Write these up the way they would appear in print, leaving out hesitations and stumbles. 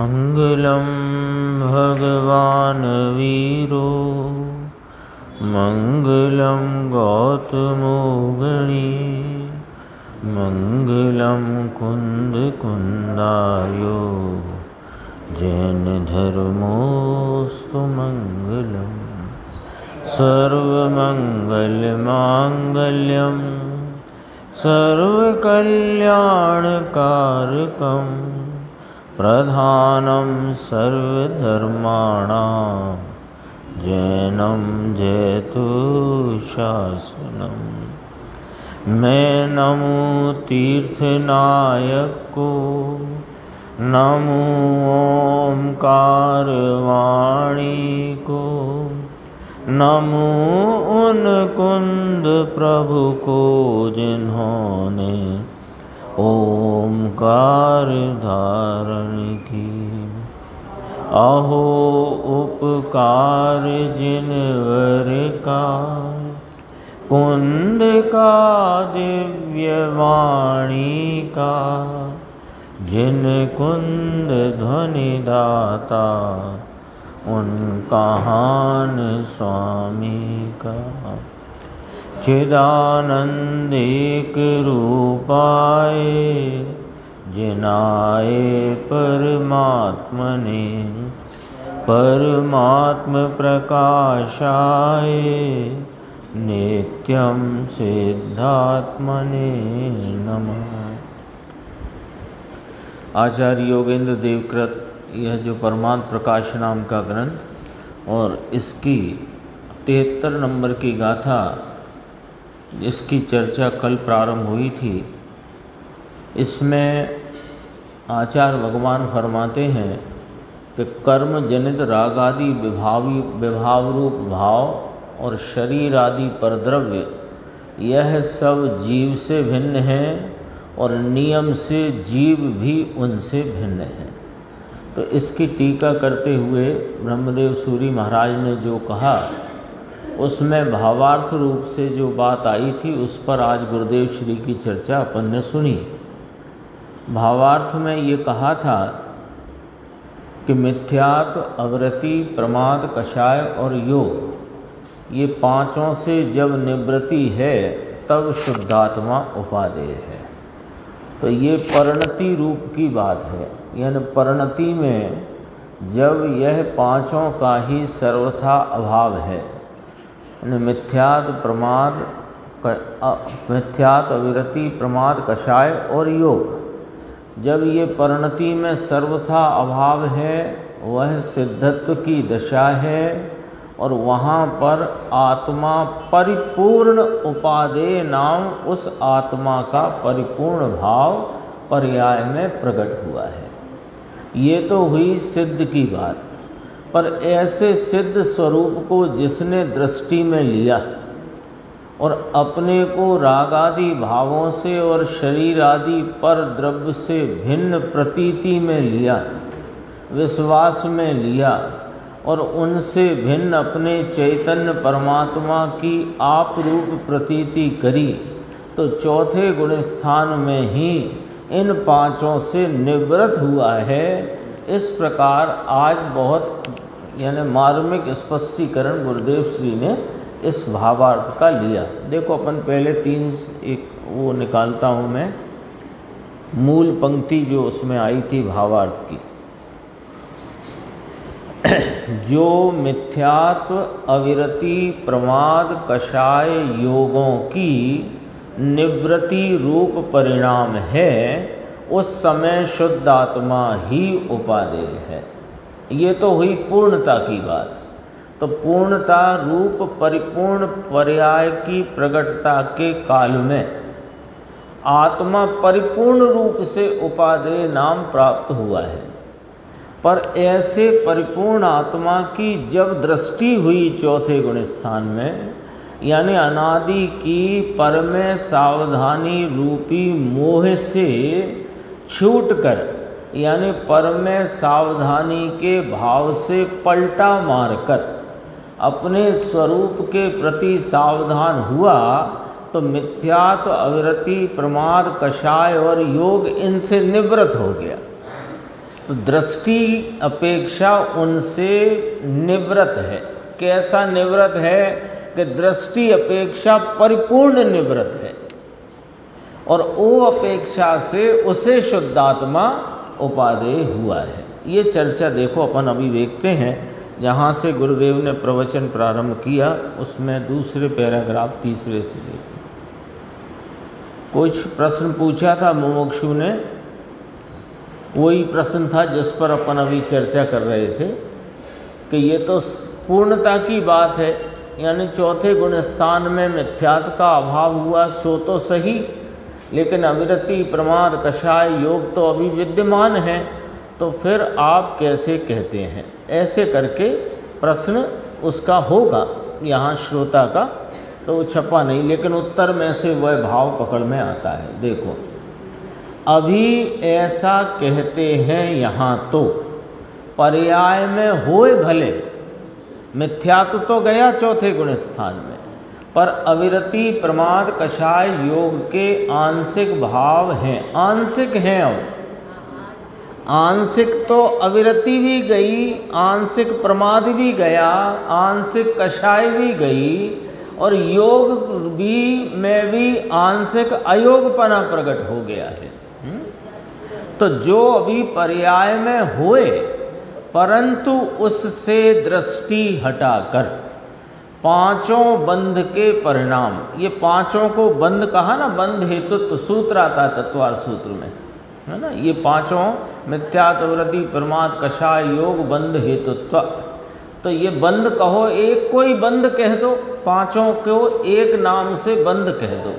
मंगलम भगवान वीरो मंगलम गौतमो गणी मंगलम कुंद कुंदायो जैन धर्मोस्तु मंगलम सर्वमंगल मांगल्यम सर्वकल्याणकारकम प्रधानं सर्वधर्माणां जैनं जयतु शासनम। मैं नमो तीर्थनायक को, नमो ओंकार वाणी को, नमो उन कुंद प्रभु को जिन्होंने ओमकार धारण की। अहो उपकार जिनवर का, कुंद का दिव्य वाणी का, जिन कुंद ध्वनि दाता उनका हान स्वामी का। चिदानंदिक रूपाए जिनाए परमात्मने, परमात्म प्रकाशाय नित्यं सिद्धात्मने नमः। आचार्य योगेंद्र देवकृत यह जो परमात्म प्रकाश नाम का ग्रंथ और इसकी 73 नंबर की गाथा, इसकी चर्चा कल प्रारंभ हुई थी। इसमें आचार्य भगवान फरमाते हैं कि कर्म जनित राग आदि विभाव रूप भाव और शरीर आदि परद्रव्य, यह सब जीव से भिन्न है और नियम से जीव भी उनसे भिन्न है। तो इसकी टीका करते हुए ब्रह्मदेव सूरी महाराज ने जो कहा, उसमें भावार्थ रूप से जो बात आई थी उस पर आज गुरुदेव श्री की चर्चा अपन ने सुनी। भावार्थ में ये कहा था कि मिथ्यात्व, अवृत्ति, प्रमाद, कषाय और योग, ये पांचों से जब निवृत्ति है तब शुद्धात्मा उपादेय है। तो ये परिणति रूप की बात है, यानी परिणति में जब यह पांचों का ही सर्वथा अभाव है, मिथ्यात, अविरति, प्रमाद, कषाय और योग, जब ये परिणति में सर्वथा अभाव है, वह सिद्धत्व की दशा है और वहाँ पर आत्मा परिपूर्ण उपादेय नाम उस आत्मा का परिपूर्ण भाव पर्याय में प्रकट हुआ है। ये तो हुई सिद्ध की बात, पर ऐसे सिद्ध स्वरूप को जिसने दृष्टि में लिया और अपने को राग आदि भावों से और शरीर आदि पर द्रव्य से भिन्न प्रतीति में लिया, विश्वास में लिया और उनसे भिन्न अपने चैतन्य परमात्मा की आप रूप प्रतीति करी, तो चौथे गुण स्थान में ही इन पांचों से निवृत्त हुआ है। इस प्रकार आज बहुत यानी मार्मिक स्पष्टीकरण गुरुदेव श्री ने इस भावार्थ का लिया। देखो अपन पहले एक वो निकालता हूँ मैं, मूल पंक्ति जो उसमें आई थी भावार्थ की। जो मिथ्यात्व, अविरति, प्रमाद, कषाय योगों की निवृत्ति रूप परिणाम है, उस समय शुद्ध आत्मा ही उपादेय है। ये तो हुई पूर्णता की बात। तो पूर्णता रूप परिपूर्ण पर्याय की प्रकटता के काल में आत्मा परिपूर्ण रूप से उपादेय नाम प्राप्त हुआ है। पर ऐसे परिपूर्ण आत्मा की जब दृष्टि हुई चौथे गुण स्थान में, यानी अनादि की पर में सावधानी रूपी मोह से छूटकर, यानी पर में सावधानी के भाव से पलटा मारकर अपने स्वरूप के प्रति सावधान हुआ, तो मिथ्यात्व, अविरति, प्रमाद, कषाय और योग इनसे निवृत्त हो गया। तो दृष्टि अपेक्षा उनसे निवृत्त है। कैसा निवृत्त है कि दृष्टि अपेक्षा परिपूर्ण निवृत्त है, और वो अपेक्षा से उसे शुद्धात्मा उपादेय हुआ है। ये चर्चा देखो अपन अभी देखते हैं, जहाँ से गुरुदेव ने प्रवचन प्रारंभ किया उसमें दूसरे पैराग्राफ तीसरे से देखो। कुछ प्रश्न पूछा था मुमुक्षु ने, वही प्रश्न था जिस पर अपन अभी चर्चा कर रहे थे कि ये तो पूर्णता की बात है, यानी चौथे गुण स्थान में मिथ्यात्व का अभाव हुआ सो तो सही, लेकिन अविरति प्रमाद कषाय योग तो अभी विद्यमान है, तो फिर आप कैसे कहते हैं? ऐसे करके प्रश्न उसका होगा यहाँ श्रोता का, तो वो छपा नहीं, लेकिन उत्तर में से वह भाव पकड़ में आता है। देखो, अभी ऐसा कहते हैं यहाँ तो पर्याय में होए भले, मिथ्यात्व तो गया चौथे गुण स्थान में, पर अविरति प्रमाद कषाय योग के आंशिक भाव हैं, आंशिक हैं। अब आंशिक तो अविरति भी गई, आंशिक प्रमाद भी गया, आंशिक कषाय भी गई, और योग भी में भी आंशिक अयोगपना प्रकट हो गया है। तो जो अभी पर्याय में हुए, परंतु उससे दृष्टि हटाकर पांचों बंध के परिणाम, ये पांचों को बंध कहा ना, बंध हेतुत्व सूत्र आता है तत्वार सूत्र में, है ना। ये पांचों मिथ्यात्ववृत्ति प्रमाद कषाय योग बंध हेतुत्व, तो ये बंद कहो, एक कोई बंद कह दो, पांचों को एक नाम से बंद कह दो,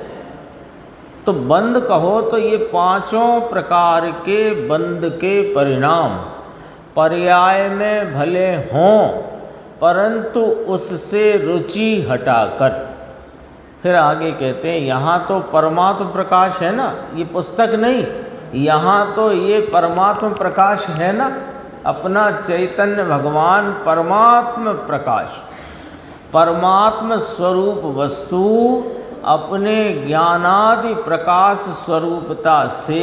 तो बंद कहो तो ये पांचों प्रकार के बंद के परिणाम पर्याय में भले हों, परंतु उससे रुचि हटाकर, फिर आगे कहते हैं यहाँ तो परमात्म प्रकाश है ना, ये पुस्तक नहीं, यहाँ तो ये परमात्म प्रकाश है ना, अपना चैतन्य भगवान परमात्म प्रकाश, परमात्म स्वरूप वस्तु अपने ज्ञानादि प्रकाश स्वरूपता से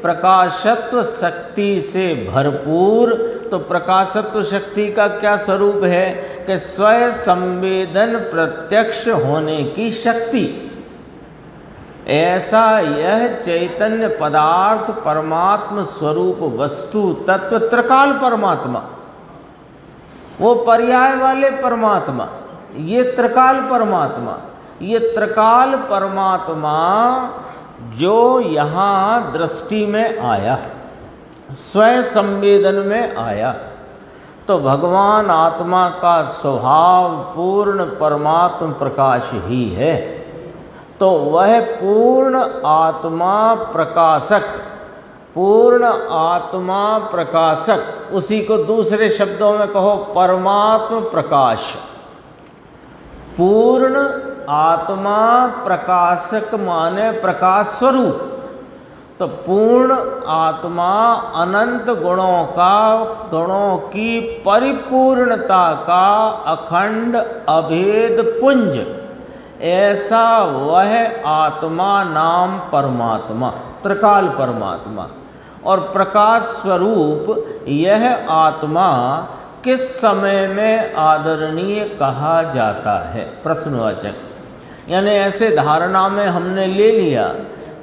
प्रकाशत्व शक्ति से भरपूर। तो प्रकाशत्व शक्ति का क्या स्वरूप है कि स्वयं संवेदन प्रत्यक्ष होने की शक्ति। ऐसा यह चैतन्य पदार्थ परमात्म स्वरूप वस्तु तत्व त्रिकाल परमात्मा, वो पर्याय वाले परमात्मा, ये त्रिकाल परमात्मा, ये त्रिकाल परमात्मा जो यहाँ दृष्टि में आया, स्वयं संवेदन में आया, तो भगवान आत्मा का स्वभाव पूर्ण परमात्म प्रकाश ही है। तो वह पूर्ण आत्मा प्रकाशक, पूर्ण आत्मा प्रकाशक, उसी को दूसरे शब्दों में कहो परमात्म प्रकाश। पूर्ण आत्मा प्रकाशक माने प्रकाश स्वरूप, तो पूर्ण आत्मा अनंत गुणों का, गुणों की परिपूर्णता का अखंड अभेद पुंज, ऐसा वह आत्मा नाम परमात्मा, त्रिकाल परमात्मा। और प्रकाश स्वरूप यह आत्मा किस समय में आदरणीय कहा जाता है? प्रश्नवाचक। यानी ऐसे धारणा में हमने ले लिया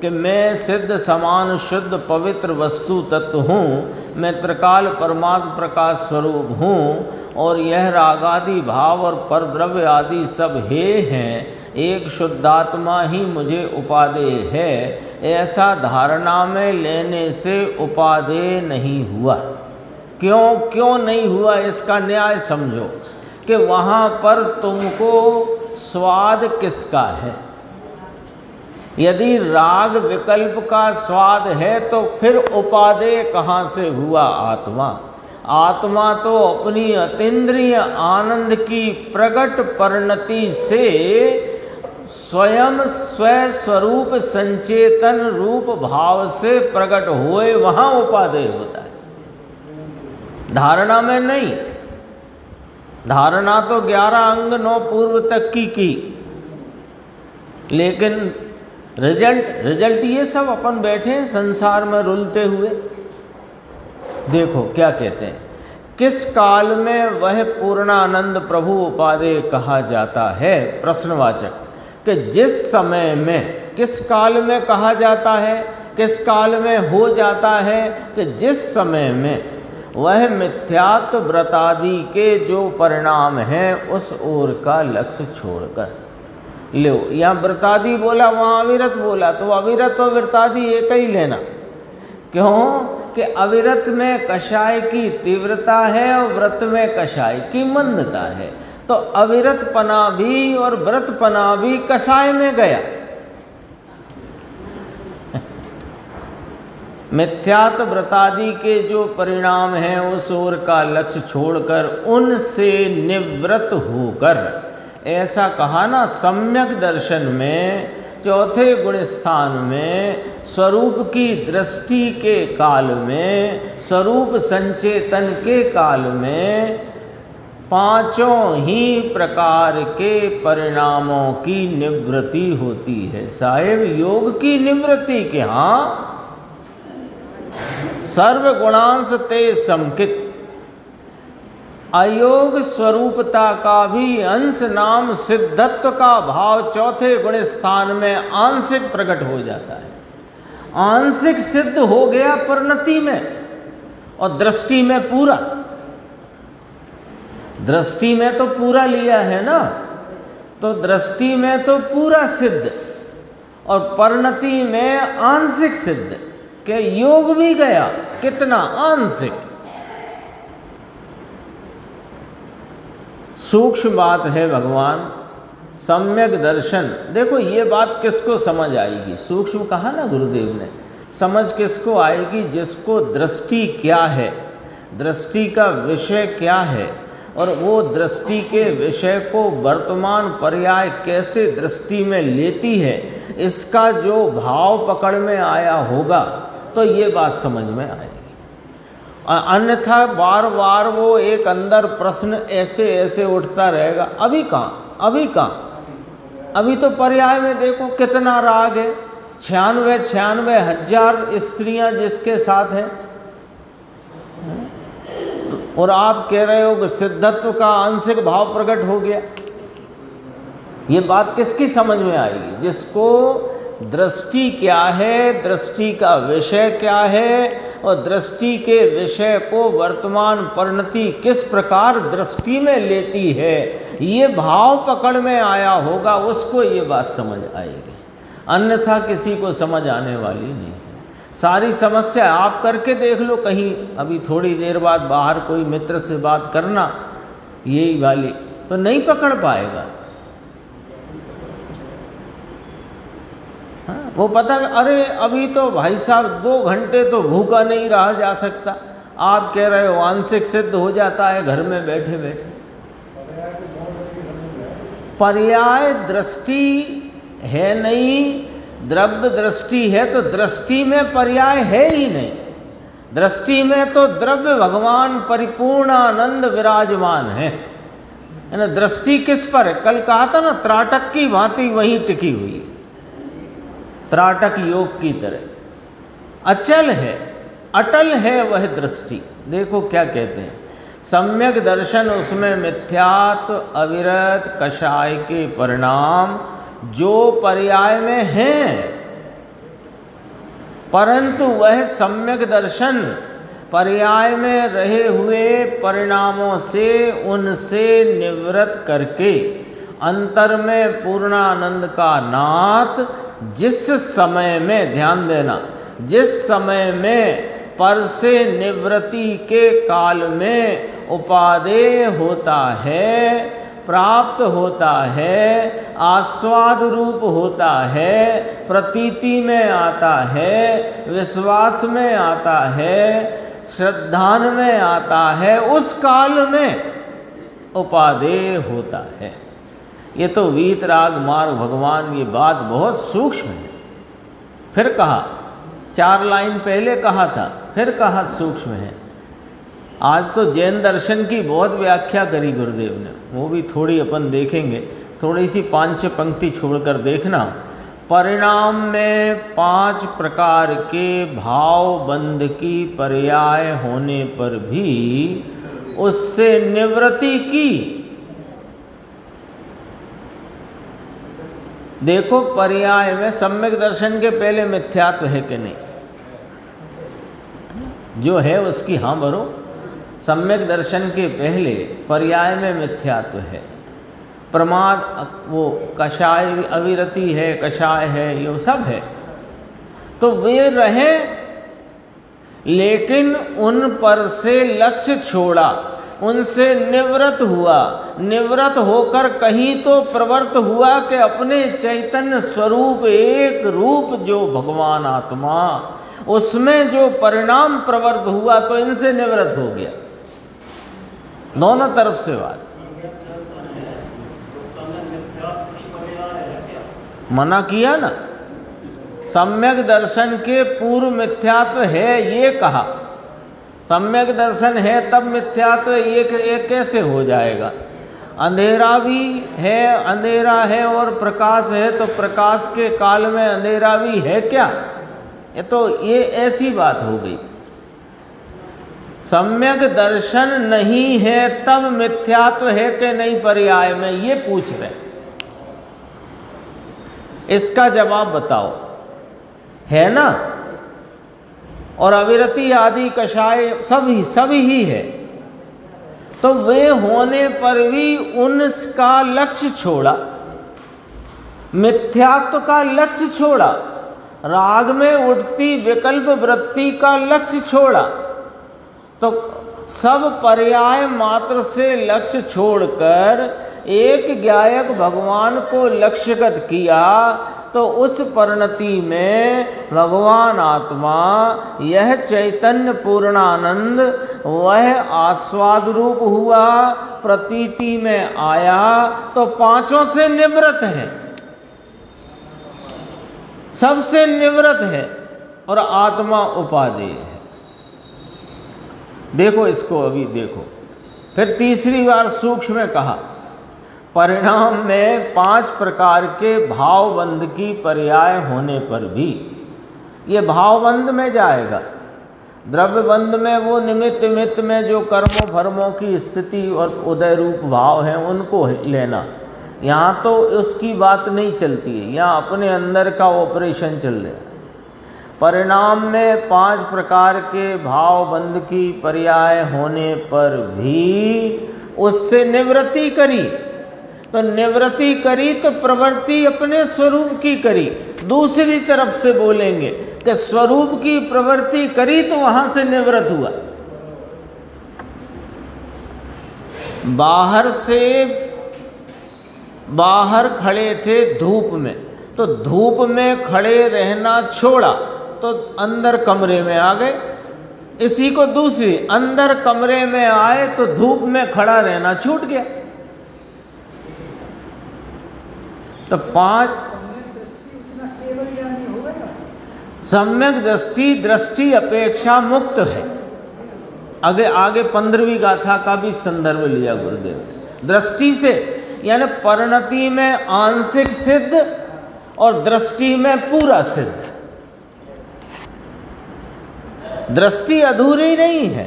कि मैं सिद्ध समान शुद्ध पवित्र वस्तु तत्व हूँ, मैं त्रिकाल परमात्म प्रकाश स्वरूप हूँ, और यह रागादि भाव और परद्रव्य आदि सब हे हैं, एक शुद्धात्मा ही मुझे उपादेय है। ऐसा धारणा में लेने से उपादेय नहीं हुआ। क्यों नहीं हुआ? इसका न्याय समझो कि वहाँ पर तुमको स्वाद किसका है? यदि राग विकल्प का स्वाद है तो फिर उपादेय कहाँ से हुआ? आत्मा। आत्मा तो अपनी अतीन्द्रिय आनंद की प्रगट परिणति से स्वयं स्वस्वरूप संचेतन रूप भाव से प्रकट हुए, वहाँ उपादेय होता है, धारणा में नहीं। धारणा तो 11 अंग 9 पूर्व तक की, लेकिन रिजल्ट ये सब अपन बैठे हैं संसार में रुलते हुए। देखो क्या कहते हैं, किस काल में वह पूर्णानंद प्रभु उपादेय कहा जाता है, प्रश्नवाचक, कि जिस समय में, किस काल में कहा जाता है, किस काल में हो जाता है, कि जिस समय में वह मिथ्यात्व व्रतादि के जो परिणाम हैं उस ओर का लक्ष्य छोड़कर। लो, यहाँ व्रतादि बोला, वहाँ अविरत बोला, तो अविरत और व्रतादि एक ही लेना। क्यों कि अविरत में कषाय की तीव्रता है और व्रत में कषाय की मंदता है, तो अविरत पना भी और व्रत पना भी कषाय में गया। मिथ्यात्व व्रतादि के जो परिणाम हैं उस ओर का लक्ष्य छोड़कर उनसे निवृत्त होकर, ऐसा कहा ना सम्यक दर्शन में चौथे गुण स्थान में स्वरूप की दृष्टि के काल में, स्वरूप संचेतन के काल में पांचों ही प्रकार के परिणामों की निवृत्ति होती है। साहेब योग की निवृत्ति के हाँ सर्व गुणांश ते समकित, अयोग स्वरूपता का भी अंश नाम सिद्धत्व का भाव चौथे गुण स्थान में आंशिक प्रकट हो जाता है। आंशिक सिद्ध हो गया परिणति में और दृष्टि में पूरा। दृष्टि में तो पूरा लिया है ना, तो दृष्टि में तो पूरा सिद्ध और परिणति में आंशिक सिद्ध के योग भी गया। कितना आंशिक, सूक्ष्म बात है भगवान। सम्यक दर्शन, देखो ये बात किसको समझ आएगी, सूक्ष्म कहा ना गुरुदेव ने, समझ किसको आएगी, जिसको दृष्टि क्या है, दृष्टि का विषय क्या है, और वो दृष्टि के विषय को वर्तमान पर्याय कैसे दृष्टि में लेती है, इसका जो भाव पकड़ में आया होगा तो ये बात समझ में आएगी। अन्यथा बार बार वो एक अंदर प्रश्न ऐसे ऐसे उठता रहेगा, अभी कहाँ, अभी कहाँ, अभी तो पर्याय में देखो कितना राग है, 96 हजार स्त्रियां जिसके साथ हैं, और आप कह रहे हो कि सिद्धत्व का आंशिक भाव प्रकट हो गया। ये बात किसकी समझ में आएगी, जिसको दृष्टि क्या है, दृष्टि का विषय क्या है, और दृष्टि के विषय को वर्तमान परिणति किस प्रकार दृष्टि में लेती है, ये भाव पकड़ में आया होगा, उसको ये बात समझ आएगी। अन्यथा किसी को समझ आने वाली नहीं है। सारी समस्या आप करके देख लो, कहीं अभी थोड़ी देर बाद बाहर कोई मित्र से बात करना यही वाली, तो नहीं पकड़ पाएगा। हाँ, वो पता, अरे अभी तो भाई साहब 2 घंटे तो भूखा नहीं रहा जा सकता, आप कह रहे हो आंशिक सिद्ध हो जाता है घर में बैठे बैठे। पर्याय दृष्टि है नहीं, द्रव्य दृष्टि है, तो दृष्टि में पर्याय है ही नहीं। दृष्टि में तो द्रव्य भगवान परिपूर्ण आनंद विराजमान है ना। दृष्टि किस पर है, कल कहा था ना, त्राटक की भांति वहीं टिकी हुई, त्राटक योग की तरह अचल है, अटल है वह दृष्टि। देखो क्या कहते हैं, सम्यक दर्शन, उसमें मिथ्यात्व अविरत कषाय के परिणाम जो पर्याय में हैं, परंतु वह सम्यक दर्शन पर्याय में रहे हुए परिणामों से उनसे निवृत्त करके अंतर में पूर्णानंद का नाथ जिस समय में, ध्यान देना, जिस समय में पर से निवृत्ति के काल में उपादेय होता है, प्राप्त होता है, आस्वाद रूप होता है, प्रतीति में आता है, विश्वास में आता है, श्रद्धान में आता है, उस काल में उपादेय होता है। ये तो वीतराग मार्ग भगवान, ये बात बहुत सूक्ष्म है। फिर कहा, 4 लाइन पहले कहा था, फिर कहा सूक्ष्म है। आज तो जैन दर्शन की बहुत व्याख्या करी गुरुदेव ने, वो भी थोड़ी अपन देखेंगे, थोड़ी सी 5-6 पंक्ति छोड़कर देखना। परिणाम में 5 प्रकार के भाव बंध की पर्याय होने पर भी उससे निवृत्ति की। देखो पर्याय में सम्यक दर्शन के पहले मिथ्यात्व है कि नहीं, जो है उसकी हाँ भरो। सम्यक दर्शन के पहले पर्याय में मिथ्यात्व है, प्रमाद वो कषाय अविरति है, कषाय है, ये सब है, तो वे रहे, लेकिन उन पर से लक्ष्य छोड़ा, उनसे निवृत्त हुआ। निवृत्त होकर कहीं तो प्रवृत्त हुआ कि अपने चैतन्य स्वरूप एक रूप जो भगवान आत्मा, उसमें जो परिणाम प्रवृत्त हुआ, तो इनसे निवृत्त हो गया। दोनों तरफ से बात मना किया ना। सम्यक दर्शन के पूर्व मिथ्यात्व है ये कहा, सम्यक दर्शन है तब मिथ्यात्व ये कैसे हो जाएगा? अंधेरा भी है, अंधेरा है और प्रकाश है, तो प्रकाश के काल में अंधेरा भी है क्या? ये ऐसी बात हो गई। सम्यक दर्शन नहीं है तब मिथ्यात्व है कि नहीं पर्याय में, ये पूछ रहे, इसका जवाब बताओ। है ना? और अविरति आदि कषाय सभी ही है, तो वे होने पर भी उनका लक्ष्य छोड़ा, मिथ्यात्व का लक्ष्य छोड़ा, राग में उठती विकल्प वृत्ति का लक्ष्य छोड़ा। तो सब पर्याय मात्र से लक्ष्य छोड़कर एक ज्ञायक भगवान को लक्ष्यगत किया, तो उस परिणति में भगवान आत्मा, यह चैतन्य पूर्णानंद, वह आस्वाद रूप हुआ, प्रतीति में आया, तो पांचों से निवृत्त है, सबसे निवृत्त है, और आत्मा उपादेय है। देखो इसको, अभी देखो, फिर तीसरी बार सूक्ष्म में कहा, परिणाम में 5 प्रकार के भावबंध की पर्याय होने पर भी, ये भावबंध में जाएगा। द्रव्यबंध में वो निमित्त में जो कर्मों फर्मों की स्थिति और उदय रूप भाव हैं उनको लेना, यहाँ तो उसकी बात नहीं चलती है, यहाँ अपने अंदर का ऑपरेशन चल रहा है। परिणाम में 5 प्रकार के भावबंध की पर्याय होने पर भी उससे निवृत्ति करी, तो निवृत्ति करी तो प्रवृत्ति अपने स्वरूप की करी। दूसरी तरफ से बोलेंगे कि स्वरूप की प्रवृत्ति करी तो वहां से निवृत्त हुआ। बाहर खड़े थे धूप में, तो धूप में खड़े रहना छोड़ा, तो अंदर कमरे में आ गए। इसी को दूसरी, अंदर कमरे में आए तो धूप में खड़ा रहना छूट गया। तो 5 सम्यक दृष्टि अपेक्षा मुक्त है। आगे 15वीं गाथा का भी संदर्भ लिया गुरुदेव ने। दृष्टि से यानी परिणति में आंशिक सिद्ध और दृष्टि में पूरा सिद्ध। दृष्टि अधूरी नहीं है,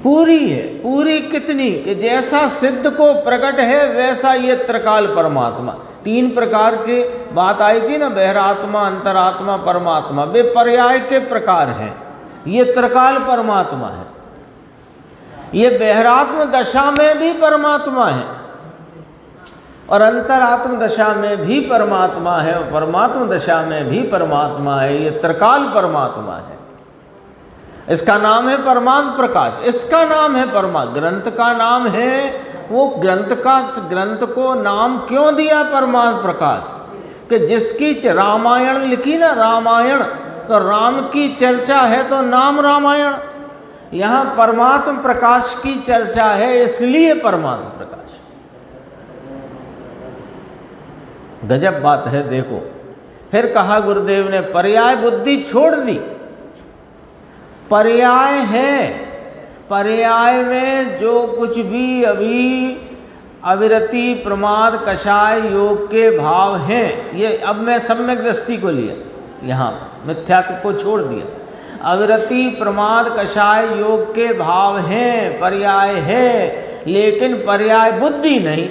पूरी है। पूरी कितनी कि जैसा सिद्ध को प्रकट है वैसा ये त्रिकाल परमात्मा। 3 प्रकार के बात आई थी ना, बहरात्मा, अंतरात्मा, परमात्मा, वे पर्याय के प्रकार हैं। ये त्रिकाल परमात्मा है। ये बहरात्म दशा में भी परमात्मा है और अंतरात्म दशा में भी परमात्मा है और परमात्म दशा में भी परमात्मा है। ये त्रिकाल परमात्मा है। इसका नाम है परमात्म प्रकाश, इसका नाम है ग्रंथ का नाम है वो। ग्रंथ को नाम क्यों दिया परमात्म प्रकाश? कि जिसकी रामायण लिखी ना, रामायण, तो राम की चर्चा है तो नाम रामायण। यहाँ परमात्म प्रकाश की चर्चा है, इसलिए परमात्म प्रकाश। गजब बात है। देखो फिर कहा गुरुदेव ने, पर्याय बुद्धि छोड़ दी। पर्याय है, पर्याय में जो कुछ भी अभी अविरति, प्रमाद, कषाय योग के भाव हैं। ये अब मैं सम्यक दृष्टि को लिया, यहाँ मिथ्यात्व को छोड़ दिया। अविरति, प्रमाद, कषाय योग के भाव हैं, पर्याय है, लेकिन पर्याय बुद्धि नहीं,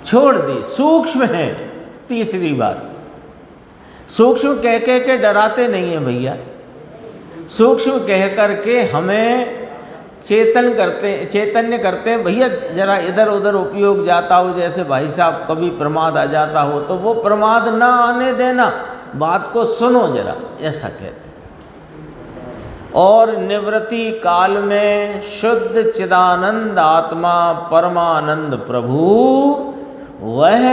छोड़ दी, सूक्ष्म है। तीसरी बात, सूक्ष्म कह के डराते नहीं है भैया, सूक्ष्म कह करके हमें चैतन्य करते हैं भैया, जरा इधर उधर उपयोग जाता हो, जैसे भाई साहब कभी प्रमाद आ जाता हो तो वो प्रमाद ना आने देना, बात को सुनो जरा, ऐसा कहते हैं। और निवृत्ति काल में शुद्ध चिदानंद आत्मा परमानंद प्रभु वह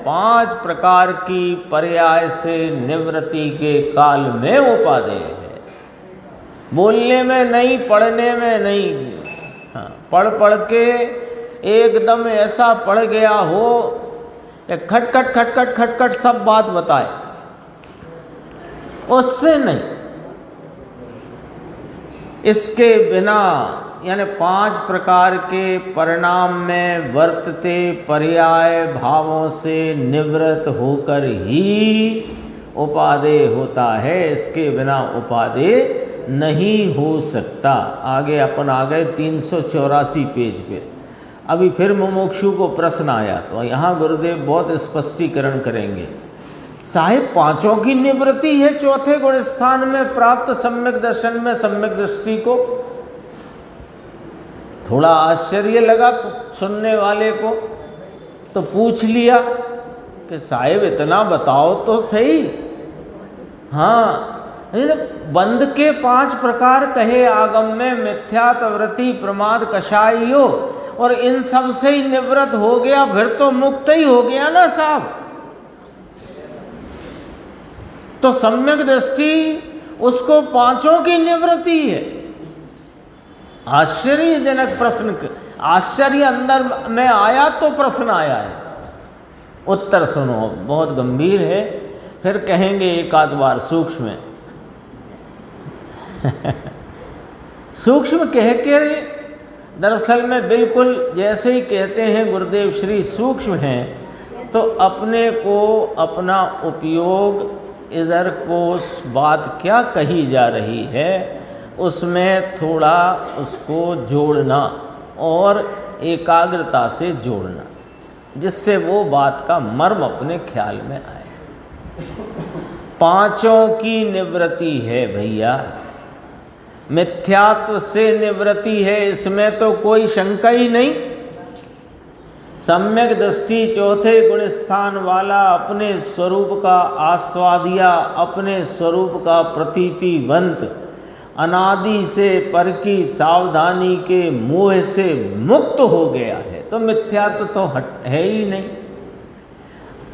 5 प्रकार की पर्याय से निवृत्ति के काल में उपादेय है। बोलने में नहीं, पढ़ने में नहीं। हाँ, पढ़ के एकदम ऐसा पढ़ गया हो खटखट खटखट खटखट सब बात बताए, उससे नहीं। इसके बिना यानी 5 प्रकार के परिणाम में वर्तते पर्याय भावों से निवृत्त होकर ही उपादेय होता है, इसके बिना उपादेय नहीं हो सकता। आगे अपन आ गए 384 पेज पे। अभी फिर मुमुक्षु को प्रश्न आया तो यहाँ गुरुदेव बहुत स्पष्टीकरण करेंगे। साहिब 5 की निवृत्ति है चौथे गुण स्थान में प्राप्त सम्यक दर्शन में सम्यक दृष्टि को। थोड़ा आश्चर्य लगा सुनने वाले को, तो पूछ लिया कि साहिब इतना बताओ तो सही। हाँ, बंद के 5 प्रकार कहे आगम में, मिथ्यात्व, वृत्ति, प्रमाद, कषाय योग, और इन सब से ही निवृत्त हो गया, फिर तो मुक्त ही हो गया ना साहब। तो सम्यक दृष्टि उसको 5 की निवृत्ति है। आश्चर्यजनक प्रश्न, आश्चर्य अंदर में आया तो प्रश्न आया है। उत्तर सुनो, बहुत गंभीर है, फिर कहेंगे एक आध बार सूक्ष्म सूक्ष्म कह के दरअसल में बिल्कुल जैसे ही कहते हैं गुरुदेव श्री सूक्ष्म हैं, तो अपने को अपना उपयोग इधर को उस बात क्या कही जा रही है उसमें थोड़ा उसको जोड़ना और एकाग्रता से जोड़ना, जिससे वो बात का मर्म अपने ख्याल में आए। 5 की निवृत्ति है भैया, मिथ्यात्व से निवृत्ति है, इसमें तो कोई शंका ही नहीं। सम्यक दृष्टि चौथे गुण स्थान वाला अपने स्वरूप का आस्वादिया, अपने स्वरूप का प्रतीतिवंत, अनादि से पर की सावधानी के मोह से मुक्त हो गया है, तो मिथ्यात्व तो है ही नहीं।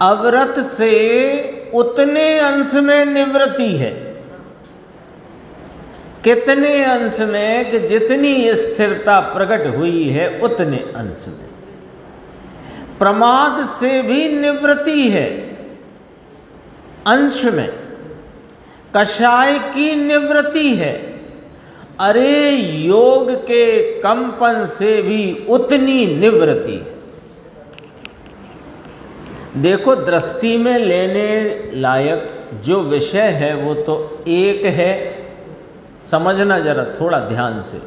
अवरत से उतने अंश में निवृत्ति है, कितने अंश में कि जितनी स्थिरता प्रकट हुई है उतने अंश में। प्रमाद से भी निवृत्ति है अंश में, कषाय की निवृत्ति है, अरे योग के कंपन से भी उतनी निवृत्ति है। देखो, दृष्टि में लेने लायक जो विषय है वो तो एक है, समझना जरा थोड़ा ध्यान से।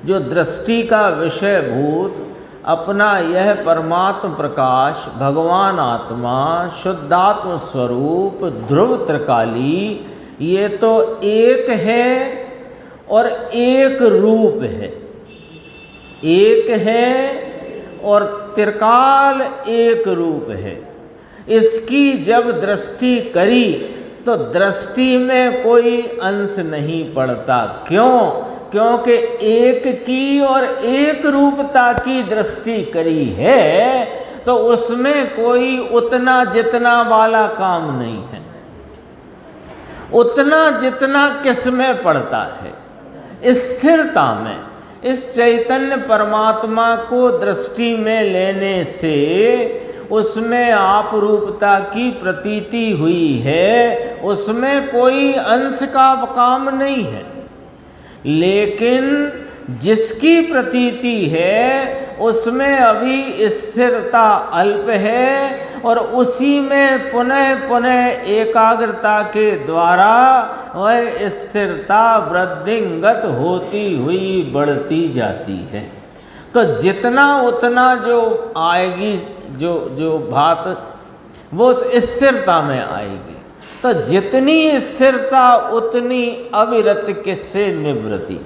जो दृष्टि का विषय भूत अपना यह परमात्म प्रकाश, भगवान आत्मा, शुद्धात्म स्वरूप, ध्रुव त्रिकाली, ये तो एक है और एक रूप है, एक है और त्रिकाल एक रूप है। इसकी जब दृष्टि करी तो दृष्टि में कोई अंश नहीं पड़ता। क्यों? क्योंकि एक की और एक रूपता की दृष्टि करी है, तो उसमें कोई उतना जितना वाला काम नहीं है। उतना जितना किस में पड़ता है? स्थिरता में। इस चैतन्य परमात्मा को दृष्टि में लेने से उसमें आप रूपता की प्रतीति हुई है, उसमें कोई अंश का काम नहीं है। लेकिन जिसकी प्रतीति है उसमें अभी स्थिरता अल्प है और उसी में पुनः पुनः एकाग्रता के द्वारा वह स्थिरता वृद्धिंगत होती हुई बढ़ती जाती है। तो जितना उतना जो आएगी जो बात वो स्थिरता में आएगी। तो जितनी स्थिरता उतनी अविरत से निवृत्ति,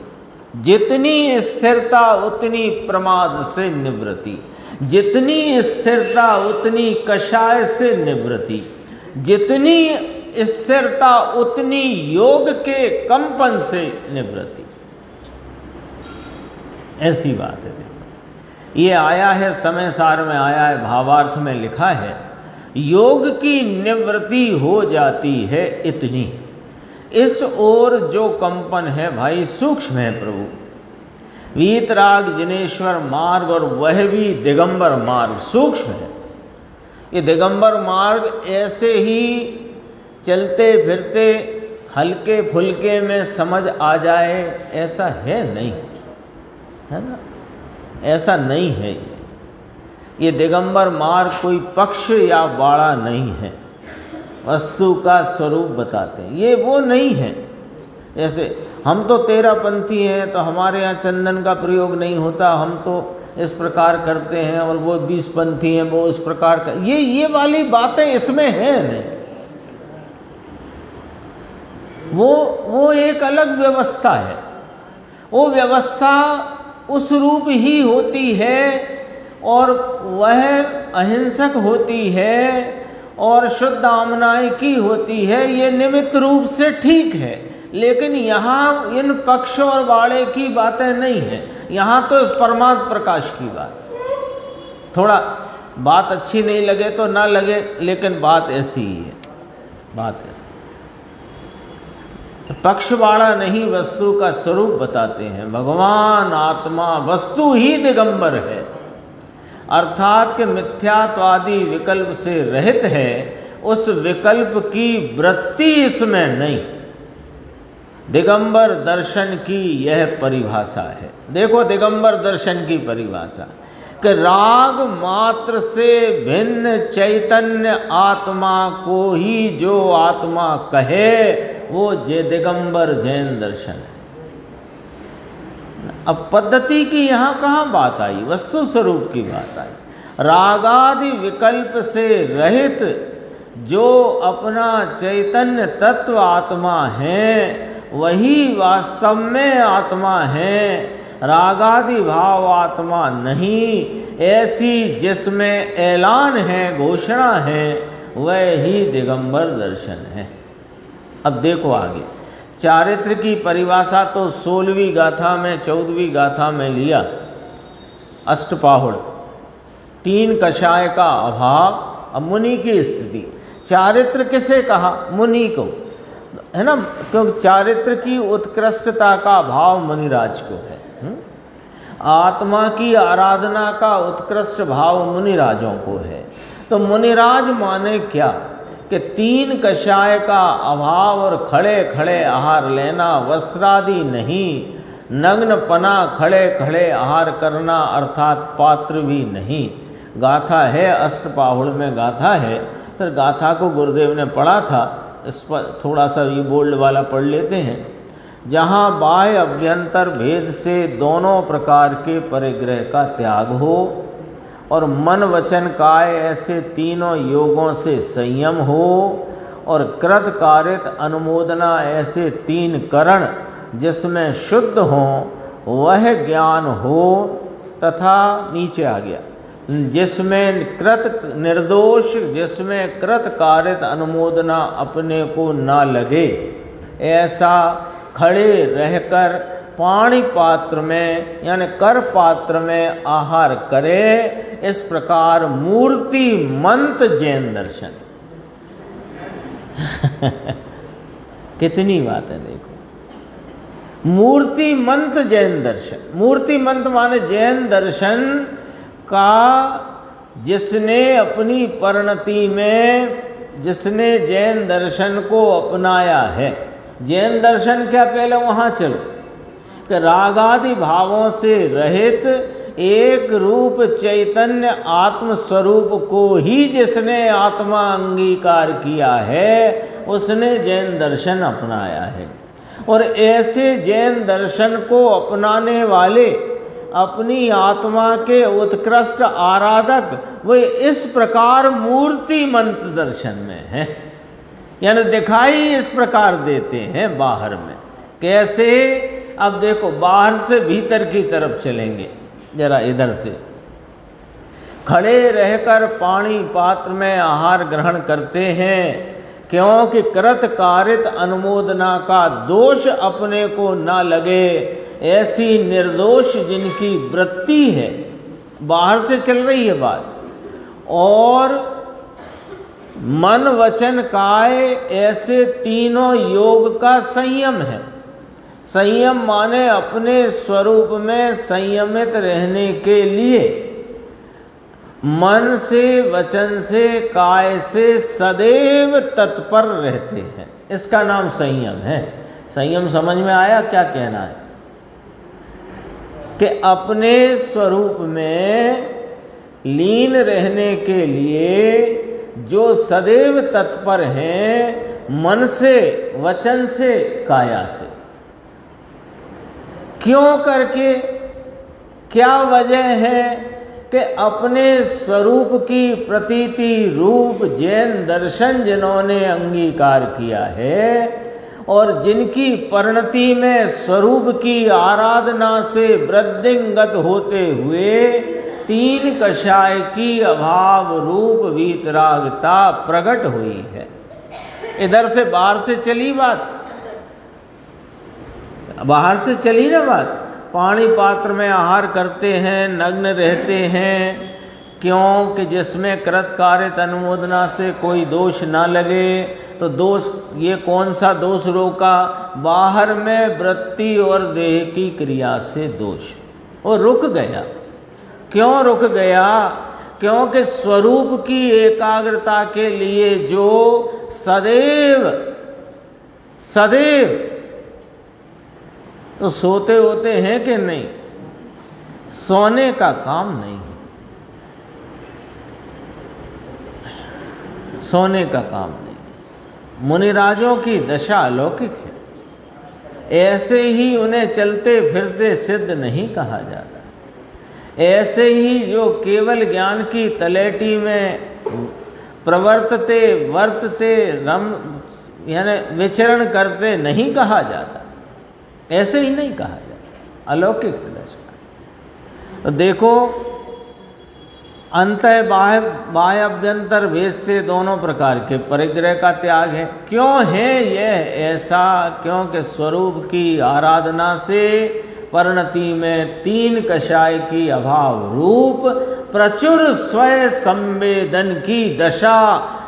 जितनी स्थिरता उतनी प्रमाद से निवृत्ति, जितनी स्थिरता उतनी कषाय से निवृत्ति, जितनी स्थिरता उतनी योग के कंपन से निवृत्ति। ऐसी बात है। देखो ये आया है समय सार में आया है, भावार्थ में लिखा है योग की निवृत्ति हो जाती है इतनी। इस ओर जो कंपन है भाई सूक्ष्म है प्रभु। वीतराग जिनेश्वर मार्ग और वह भी दिगंबर मार्ग सूक्ष्म है। ये दिगंबर मार्ग ऐसे ही चलते फिरते हल्के फुल्के में समझ आ जाए ऐसा है नहीं, है ना, ऐसा नहीं है। ये दिगंबर मार्ग कोई पक्ष या बाड़ा नहीं है, वस्तु का स्वरूप बताते हैं। ये वो नहीं है। जैसे हम तो 13 पंथी हैं तो हमारे यहाँ चंदन का प्रयोग नहीं होता, हम तो इस प्रकार करते हैं, और वो 20 पंथी हैं वो उस प्रकार का, ये वाली बातें इसमें है नहीं। वो एक अलग व्यवस्था है। वो व्यवस्था उस रूप ही होती है और वह अहिंसक होती है और शुद्ध आमनाय की होती है। ये निमित्त रूप से ठीक है, लेकिन यहाँ इन पक्ष और बाड़े की बातें नहीं है। यहाँ तो इस परमात्म प्रकाश की बात। थोड़ा बात अच्छी नहीं लगे तो ना लगे, लेकिन बात ऐसी ही है, बात ऐसी। पक्ष बाड़ा नहीं, वस्तु का स्वरूप बताते हैं। भगवान आत्मा वस्तु ही दिगंबर है, अर्थात कि मिथ्यात्वादी विकल्प से रहित है। उस विकल्प की वृत्ति इसमें नहीं। दिगंबर दर्शन की यह परिभाषा है। देखो दिगंबर दर्शन की परिभाषा कि राग मात्र से भिन्न चैतन्य आत्मा को ही जो आत्मा कहे वो दिगंबर जैन दर्शन है। अब पद्धति की यहाँ कहाँ बात आई, वस्तु स्वरूप की बात आई। रागादि विकल्प से रहित जो अपना चैतन्य तत्व आत्मा है वही वास्तव में आत्मा है, रागादि भाव आत्मा नहीं। ऐसी जिसमें ऐलान है, घोषणा है, वह ही दिगंबर दर्शन है। अब देखो आगे चारित्र की परिभाषा तो 16वीं गाथा में 14वीं गाथा में लिया। अष्टपाहुड़, 3 कषाय का अभाव, अब मुनि की स्थिति। चारित्र किसे कहा? मुनि को, है ना, क्योंकि चारित्र की उत्कृष्टता का भाव मुनिराज को है। आत्मा की आराधना का उत्कृष्ट भाव मुनिराजों को है। तो मुनिराज माने क्या कि 3 कषाय का अभाव और खड़े खड़े आहार लेना, वस्त्रादि नहीं, नग्न पना खड़े खड़े आहार करना, अर्थात पात्र भी नहीं। गाथा है, अष्टपाहुड़ में गाथा है। फिर गाथा को गुरुदेव ने पढ़ा था, इस पर थोड़ा सा ये बोल्ड वाला पढ़ लेते हैं। जहाँ बाह्य अभ्यंतर भेद से दोनों प्रकार के परिग्रह का त्याग हो और मन वचन काय ऐसे तीनों योगों से संयम हो और कृत कारित अनुमोदना ऐसे 3 करण जिसमें शुद्ध हो वह ज्ञान हो, तथा नीचे आ गया जिसमें कृत निर्दोष, जिसमें कृत कारित अनुमोदना अपने को ना लगे, ऐसा खड़े रहकर पाणी पात्र में यानी कर पात्र में आहार करे। इस प्रकार मूर्ति मंत जैन दर्शन। कितनी बात है देखो। मूर्ति मंत जैन दर्शन। मूर्ति मंत माने जैन दर्शन का जिसने अपनी परिणति में, जिसने जैन दर्शन को अपनाया है। जैन दर्शन क्या, पहले वहाँ चलो। कि रागादि भावों से रहित एक रूप चैतन्य आत्म स्वरूप को ही जिसने आत्मा अंगीकार किया है उसने जैन दर्शन अपनाया है। और ऐसे जैन दर्शन को अपनाने वाले अपनी आत्मा के उत्कृष्ट आराधक वे इस प्रकार मूर्ति मंत्र दर्शन में हैं, यानी दिखाई इस प्रकार देते हैं बाहर में। कैसे? अब देखो, बाहर से भीतर की तरफ चलेंगे जरा। इधर से खड़े रहकर पानी पात्र में आहार ग्रहण करते हैं, क्योंकि कृत कारित अनुमोदना का दोष अपने को न लगे, ऐसी निर्दोष जिनकी वृत्ति है। बाहर से चल रही है बात। और मन वचन काय ऐसे तीनों योग का संयम है। संयम माने अपने स्वरूप में संयमित रहने के लिए मन से, वचन से, काय से सदैव तत्पर रहते हैं। इसका नाम संयम है। संयम समझ में आया क्या कहना है? कि अपने स्वरूप में लीन रहने के लिए जो सदैव तत्पर हैं, मन से, वचन से, काया से। क्यों करके? क्या वजह है कि अपने स्वरूप की प्रतीति रूप जैन दर्शन जिन्होंने अंगीकार किया है और जिनकी परिणति में स्वरूप की आराधना से वृद्धिंगत होते हुए तीन कषाय की अभाव रूप वीतरागता प्रकट हुई है। इधर से बाहर से चली बात, बाहर से चली ना बात। पानी पात्र में आहार करते हैं, नग्न रहते हैं, क्योंकि जिसमें कृत कारित अनुमोदना से कोई दोष ना लगे। तो दोष, ये कौन सा दोष रोका? बाहर में वृत्ति और देह की क्रिया से दोष। वो रुक गया। क्यों रुक गया? क्योंकि स्वरूप की एकाग्रता के लिए जो सदैव सदैव तो सोते होते हैं कि नहीं? सोने का काम नहीं है, सोने का काम नहीं। मुनिराजों की दशा अलौकिक है। ऐसे ही उन्हें चलते फिरते सिद्ध नहीं कहा जाता। ऐसे ही जो केवल ज्ञान की तलेटी में प्रवर्तते वर्तते रम यानी विचरण करते नहीं कहा जाता। ऐसे ही नहीं कहा जाता, अलौकिक दशा। तो देखो, अंतः बाह्य अभ्यंतर भेद से दोनों प्रकार के परिग्रह का त्याग है। क्यों है यह ऐसा? क्योंकि स्वरूप की आराधना से परिणति में तीन कषाय की अभाव रूप प्रचुर स्वयं संवेदन की दशा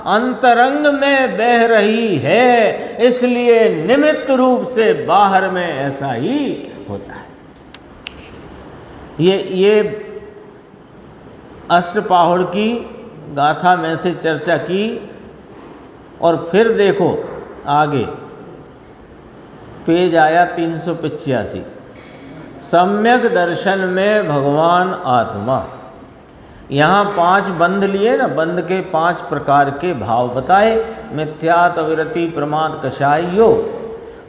अंतरंग में बह रही है, इसलिए निमित्त रूप से बाहर में ऐसा ही होता है। ये अष्टपाहुड़ की गाथा में से चर्चा की। और फिर देखो आगे पेज आया 385। सम्यक दर्शन में भगवान आत्मा। यहाँ 5 बंध लिए ना, बंध के 5 प्रकार के भाव बताए। मिथ्यात्व, विरति, प्रमाद, कषाय, योग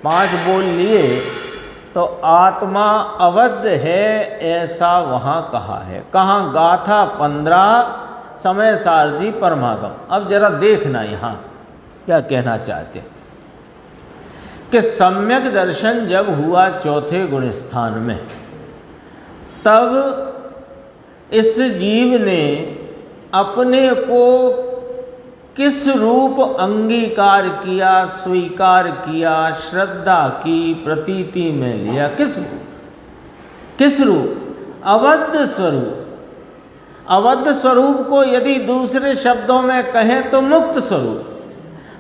5 बोल लिए। तो आत्मा अवध है ऐसा वहाँ कहा है। कहाँ? गाथा 15 समय सारजी परमागम। अब जरा देखना यहाँ क्या कहना चाहते हैं कि सम्यक दर्शन जब हुआ चौथे गुण स्थान में, तब इस जीव ने अपने को किस रूप अंगीकार किया, स्वीकार किया, श्रद्धा की, प्रतीति में लिया? किस रूप? अवध स्वरूप। अवध स्वरूप को यदि दूसरे शब्दों में कहें तो मुक्त स्वरूप।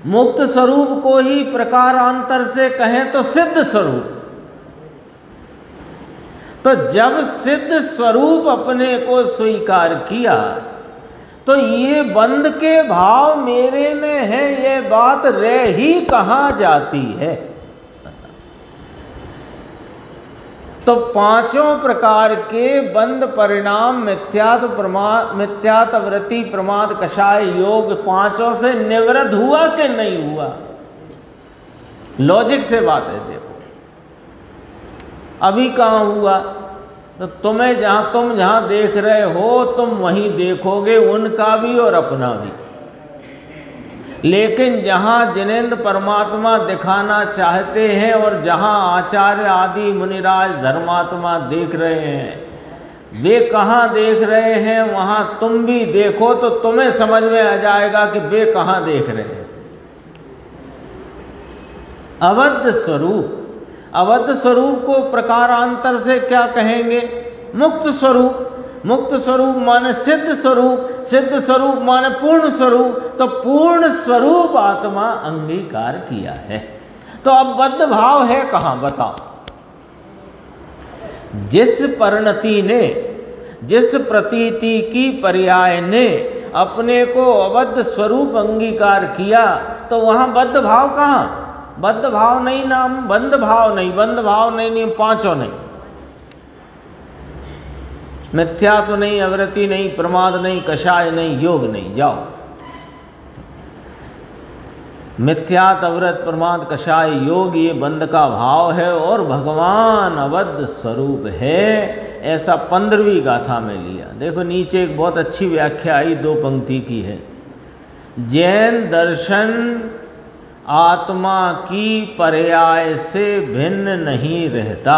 मुक्त स्वरूप को ही प्रकारांतर से कहें तो सिद्ध स्वरूप। तो जब सिद्ध स्वरूप अपने को स्वीकार किया तो ये बंध के भाव मेरे में है, ये बात रह ही कहाँ जाती है? तो पांचों प्रकार के बंध परिणाम मिथ्यात वृत्ति प्रमाद कषाय योग पांचों से निवृत्त हुआ कि नहीं हुआ? लॉजिक से बात है। देखो अभी कहाँ हुआ? तो तुम जहां देख रहे हो तुम वहीं देखोगे, उनका भी और अपना भी। लेकिन जहां जिनेंद्र परमात्मा दिखाना चाहते हैं और जहां आचार्य आदि मुनिराज धर्मात्मा देख रहे हैं, वे कहाँ देख रहे हैं वहां तुम भी देखो, तो तुम्हें समझ में आ जाएगा कि वे कहाँ देख रहे हैं। अबद्ध स्वरूप, अबद्ध स्वरूप को प्रकारांतर से क्या कहेंगे? मुक्त स्वरूप। मुक्त स्वरूप माने सिद्ध स्वरूप, सिद्ध स्वरूप माने पूर्ण स्वरूप। तो पूर्ण स्वरूप आत्मा अंगीकार किया है। तो अब बद्ध भाव है कहाँ? बताओ। जिस परिणति ने, जिस प्रतीति की पर्याय ने अपने को अबद्ध स्वरूप अंगीकार किया, तो वहां बद्ध भाव कहाँ? बद्ध भाव नहीं नाम, बंध भाव नहीं, बंध भाव नहीं, पांचों नहीं, मिथ्यात्व नहीं, अवृत्ति नहीं, प्रमाद नहीं, कषाय नहीं, योग नहीं। जाओ, मिथ्यात अवृत प्रमाद कषाय योग ये बंध का भाव है और भगवान अबद्ध स्वरूप है। ऐसा 15वीं गाथा में लिया। देखो नीचे एक बहुत अच्छी व्याख्या आई, 2 पंक्ति की है। जैन दर्शन आत्मा की पर्याय से भिन्न नहीं रहता।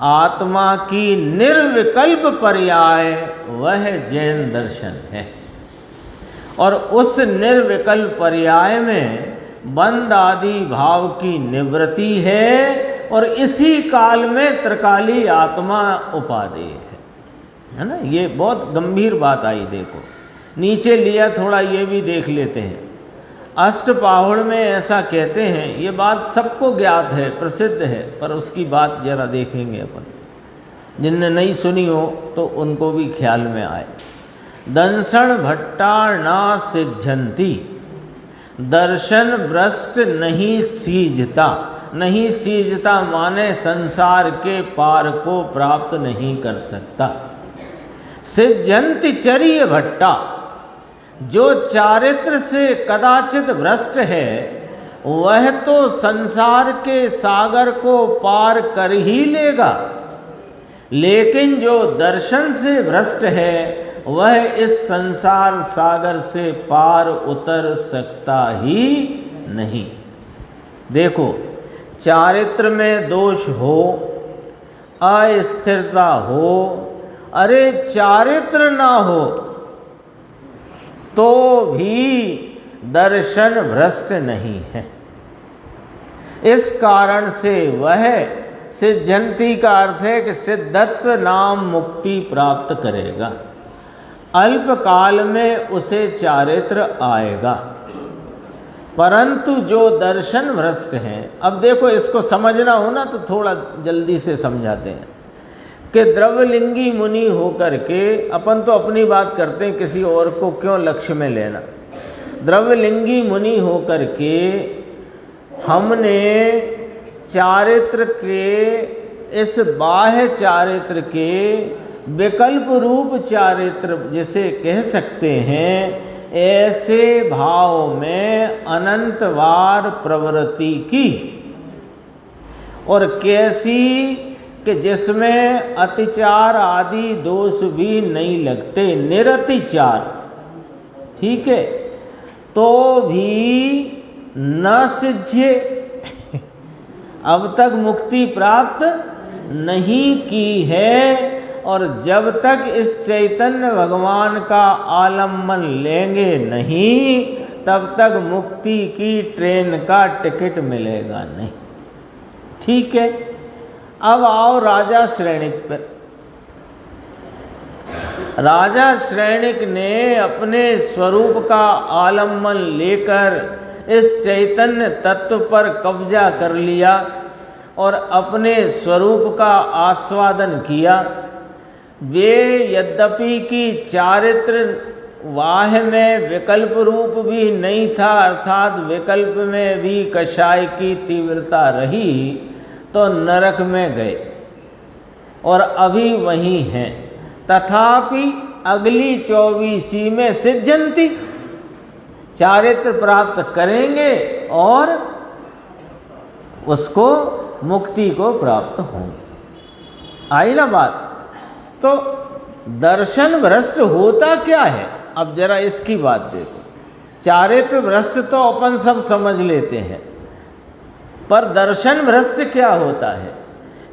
आत्मा की निर्विकल्प पर्याय वह जैन दर्शन है। और उस निर्विकल्प पर्याय में बंध आदि भाव की निवृत्ति है और इसी काल में त्रिकाली आत्मा उपादेय है ना। ये बहुत गंभीर बात आई। देखो नीचे लिया, थोड़ा ये भी देख लेते हैं। अष्टपाहुड़ में ऐसा कहते हैं, ये बात सबको ज्ञात है, प्रसिद्ध है, पर उसकी बात जरा देखेंगे अपन, जिनने नहीं सुनी हो तो उनको भी ख्याल में आए। दंसण भट्टा ना सिझंती, दर्शन भ्रष्ट नहीं सीजता। नहीं सीजता माने संसार के पार को प्राप्त नहीं कर सकता। सिझंती चर्य भट्टा, जो चारित्र से कदाचित भ्रष्ट है वह तो संसार के सागर को पार कर ही लेगा, लेकिन जो दर्शन से भ्रष्ट है वह इस संसार सागर से पार उतर सकता ही नहीं। देखो चारित्र में दोष हो, अस्थिरता हो, अरे चारित्र ना हो तो भी दर्शन भ्रष्ट नहीं है। इस कारण से वह सिद्धंती का अर्थ है कि सिद्धत्व नाम मुक्ति प्राप्त करेगा। अल्प काल में उसे चारित्र आएगा, परंतु जो दर्शन भ्रष्ट हैं, अब देखो इसको समझना हो ना तो थोड़ा जल्दी से समझाते हैं कि द्रव्यलिंगी मुनि होकर के, अपन तो अपनी बात करते हैं, किसी और को क्यों लक्ष्य में लेना। द्रव्यलिंगी मुनि होकर के हमने चारित्र के, इस बाह्य चारित्र के विकल्प रूप चारित्र जिसे कह सकते हैं, ऐसे भाव में अनंतवार प्रवृत्ति की, और कैसी कि जिसमें अतिचार आदि दोष भी नहीं लगते, निरतिचार, ठीक है, तो भी न सिझे, अब तक मुक्ति प्राप्त नहीं की है। और जब तक इस चैतन्य भगवान का आलम्बन लेंगे नहीं, तब तक मुक्ति की ट्रेन का टिकट मिलेगा नहीं। ठीक है, अब आओ राजा श्रेणिक पर। राजा श्रेणिक ने अपने स्वरूप का आलम्बन लेकर इस चैतन्य तत्व पर कब्जा कर लिया और अपने स्वरूप का आस्वादन किया। वे यद्यपि कि चारित्र वाह में विकल्प रूप भी नहीं था, अर्थात विकल्प में भी कषाय की तीव्रता रही, तो नरक में गए। और अभी वहीं हैं, तथापि अगली 24वीं में सिद्धंति, चारित्र प्राप्त करेंगे और उसको मुक्ति को प्राप्त होंगे। आई ना बात? तो दर्शन भ्रष्ट होता क्या है? अब जरा इसकी बात देखो। चारित्र भ्रष्ट तो अपन सब समझ लेते हैं, पर दर्शन भ्रष्ट क्या होता है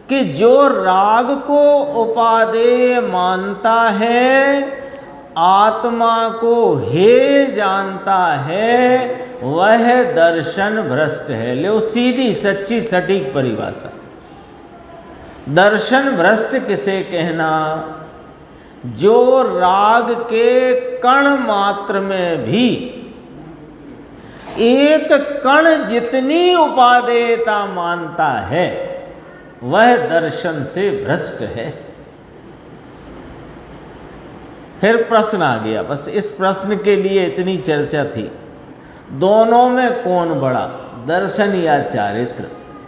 कि जो राग को उपादेय मानता है, आत्मा को हे जानता है, वह दर्शन भ्रष्ट है। लो सीधी सच्ची सटीक परिभाषा। दर्शन भ्रष्ट किसे कहना? जो राग के कण मात्र में भी एक कण जितनी उपादेयता मानता है, वह दर्शन से भ्रष्ट है। फिर प्रश्न आ गया, बस इस प्रश्न के लिए इतनी चर्चा थी, दोनों में कौन बड़ा, दर्शन या चारित्र?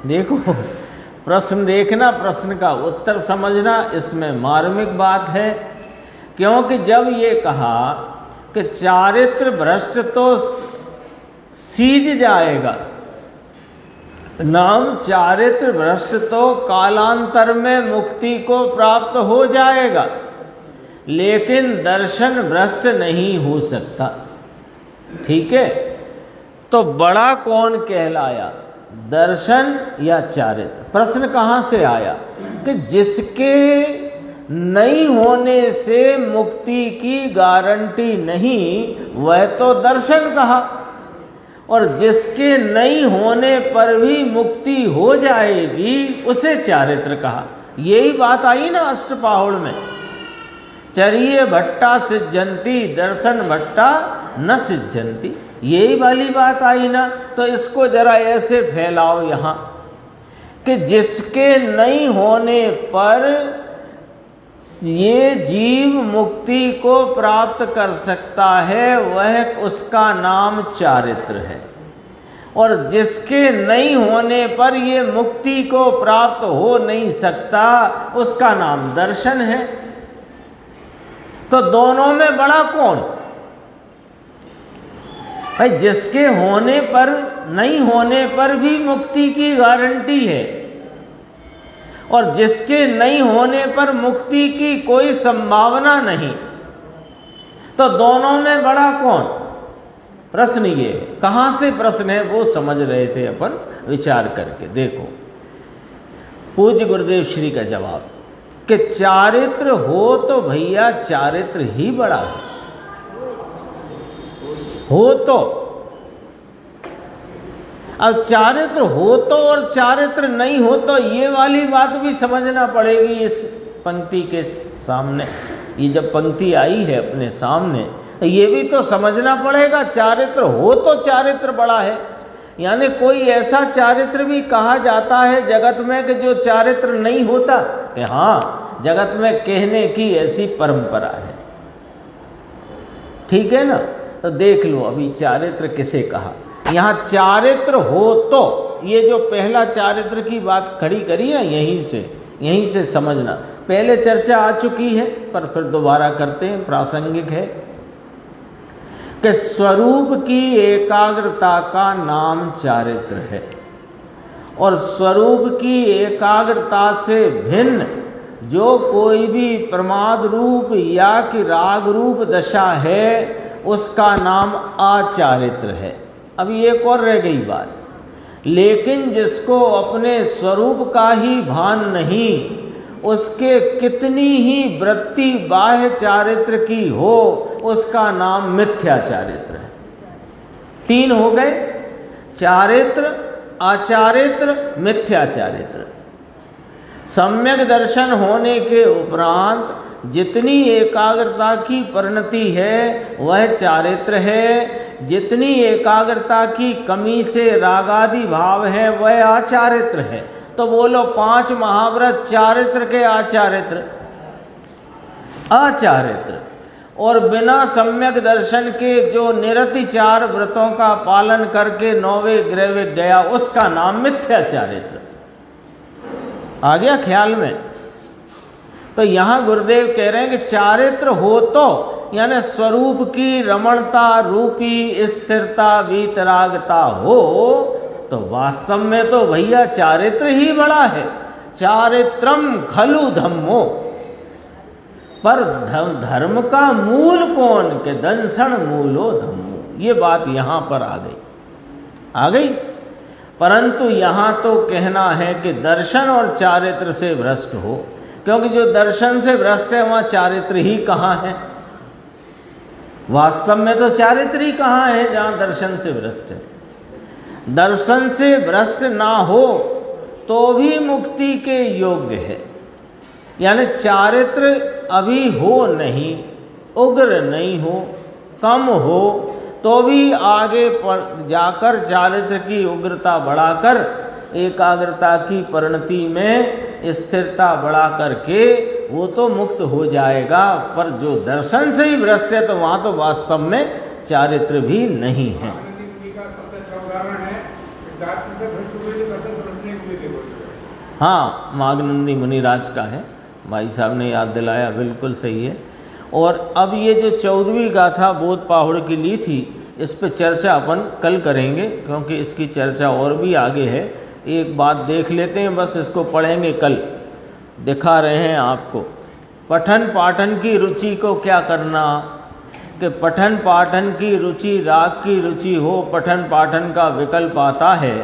देखो प्रश्न देखना, प्रश्न का उत्तर समझना, इसमें मार्मिक बात है। क्योंकि जब ये कहा कि चारित्र भ्रष्ट तो सीज जाएगा, नाम चारित्र भ्रष्ट तो कालांतर में मुक्ति को प्राप्त हो जाएगा, लेकिन दर्शन भ्रष्ट नहीं हो सकता। ठीक है, तो बड़ा कौन कहलाया, दर्शन या चारित्र? प्रश्न कहाँ से आया कि जिसके नहीं होने से मुक्ति की गारंटी नहीं, वह तो दर्शन कहा, और जिसके नहीं होने पर भी मुक्ति हो जाएगी, उसे चारित्र कहा। यही बात आई ना अष्टपाहुड़ में, चरिये भट्टा सिद्धंति, दर्शन भट्टा न सिद्धंति, यही वाली बात आई ना। तो इसको जरा ऐसे फैलाओ यहाँ कि जिसके नहीं होने पर ये जीव मुक्ति को प्राप्त कर सकता है, वह उसका नाम चारित्र है, और जिसके नहीं होने पर ये मुक्ति को प्राप्त हो नहीं सकता, उसका नाम दर्शन है। तो दोनों में बड़ा कौन भाई? जिसके होने पर नहीं होने पर भी मुक्ति की गारंटी है, और जिसके नहीं होने पर मुक्ति की कोई संभावना नहीं, तो दोनों में बड़ा कौन? प्रश्न ये है। कहाँ से प्रश्न है वो समझ रहे थे अपन विचार करके। देखो पूज्य गुरुदेव श्री का जवाब कि चारित्र हो तो भैया चारित्र ही बड़ा है, हो तो। अब चारित्र हो तो और चारित्र नहीं हो तो, ये वाली बात भी समझना पड़ेगी इस पंक्ति के सामने। ये जब पंक्ति आई है अपने सामने, तो ये भी तो समझना पड़ेगा, चारित्र हो तो चारित्र बड़ा है। यानी कोई ऐसा चारित्र भी कहा जाता है जगत में कि जो चारित्र नहीं होता? कि हाँ, जगत में कहने की ऐसी परंपरा है। ठीक है ना? तो देख लो अभी चारित्र किसे कहा। यहाँ चारित्र हो तो, ये जो पहला चारित्र की बात खड़ी करी है, यहीं से समझना। पहले चर्चा आ चुकी है, पर फिर दोबारा करते हैं, प्रासंगिक है कि स्वरूप की एकाग्रता का नाम चारित्र है, और स्वरूप की एकाग्रता से भिन्न जो कोई भी प्रमाद रूप या कि राग रूप दशा है, उसका नाम आचारित्र है। अभी एक और रह गई बात, लेकिन जिसको अपने स्वरूप का ही भान नहीं, उसके कितनी ही वृत्ति बाह्य चारित्र की हो, उसका नाम मिथ्या चारित्र है। तीन हो गए, चारित्र, आचारित्र, मिथ्या चारित्र। सम्यक दर्शन होने के उपरांत जितनी एकाग्रता की परिणति है वह चारित्र है, जितनी एकाग्रता की कमी से रागादि भाव है वह आचारित्र है। तो बोलो 5 महाव्रत चारित्र के आचारित्र? आचारित्र। और बिना सम्यक दर्शन के जो निरतिचार व्रतों का पालन करके 9वें ग्रह गया, उसका नाम मिथ्या चारित्र। आ गया ख्याल में? तो यहाँ गुरुदेव कह रहे हैं कि चारित्र हो तो यानी स्वरूप की रमणता रूपी स्थिरता वीतरागता हो तो वास्तव में तो भैया चारित्र ही बड़ा है। चारित्रम खलु धम्मो, पर धर्म का मूल कौन के दंसण मूलो धम्मो, ये बात यहाँ पर आ गई। परंतु यहाँ तो कहना है कि दर्शन और चारित्र से भ्रष्ट हो, क्योंकि जो दर्शन से भ्रष्ट है वहाँ चारित्र ही कहाँ है। वास्तव में तो चारित्र ही कहाँ है जहाँ दर्शन से भ्रष्ट है। दर्शन से भ्रष्ट ना हो तो भी मुक्ति के योग्य है, यानी चारित्र अभी हो नहीं, उग्र नहीं हो, कम हो, तो भी आगे जाकर चारित्र की उग्रता बढ़ाकर एकाग्रता की परिणति में स्थिरता बढ़ा करके वो तो मुक्त हो जाएगा। पर जो दर्शन से ही भ्रष्ट है तो वहाँ तो वास्तव में चारित्र भी नहीं है। हाँ, माघनंदी मुनिराज का है, भाई साहब ने याद दिलाया, बिल्कुल सही है। और अब ये जो 14वीं गाथा बोध पाहुड़ की ली थी, इस पे चर्चा अपन कल करेंगे, क्योंकि इसकी चर्चा और भी आगे है। एक बात देख लेते हैं, बस इसको पढ़ेंगे कल। दिखा रहे हैं आपको पठन पाठन की रुचि को क्या करना, कि पठन पाठन की रुचि राग की रुचि हो, पठन पाठन का विकल्प आता है,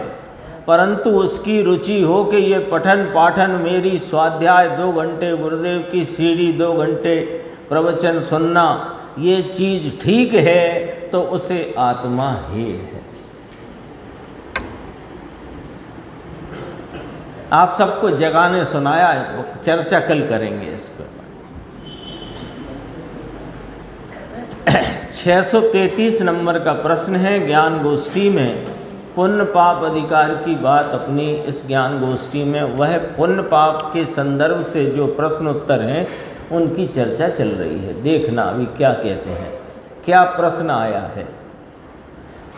परंतु उसकी रुचि हो कि ये पठन पाठन मेरी स्वाध्याय 2 घंटे, गुरुदेव की सीढ़ी 2 घंटे प्रवचन सुनना, ये चीज़ ठीक है, तो उसे आत्मा ही है। आप सबको जगाने सुनाया, चर्चा कल करेंगे इस पर। 633 नंबर का प्रश्न है ज्ञान गोष्ठी में। पुण्य पाप अधिकार की बात अपनी इस ज्ञान गोष्ठी में, वह पुण्य पाप के संदर्भ से जो प्रश्न उत्तर हैं उनकी चर्चा चल रही है। देखना अभी क्या कहते हैं, क्या प्रश्न आया है।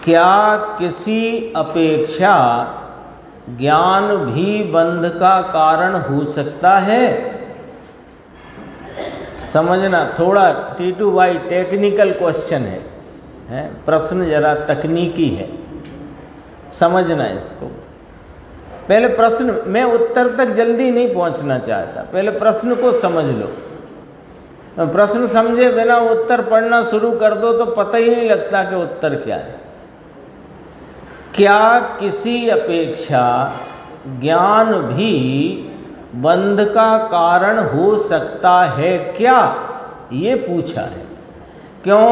क्या किसी अपेक्षा ज्ञान भी बंध का कारण हो सकता है? समझना, थोड़ा टीटू भाई टेक्निकल क्वेश्चन है, प्रश्न जरा तकनीकी है, समझना इसको। पहले प्रश्न, मैं उत्तर तक जल्दी नहीं पहुंचना चाहता, पहले प्रश्न को समझ लो। प्रश्न समझे बिना उत्तर पढ़ना शुरू कर दो तो पता ही नहीं लगता कि उत्तर क्या है। क्या किसी अपेक्षा ज्ञान भी बंध का कारण हो सकता है क्या, ये पूछा है। क्यों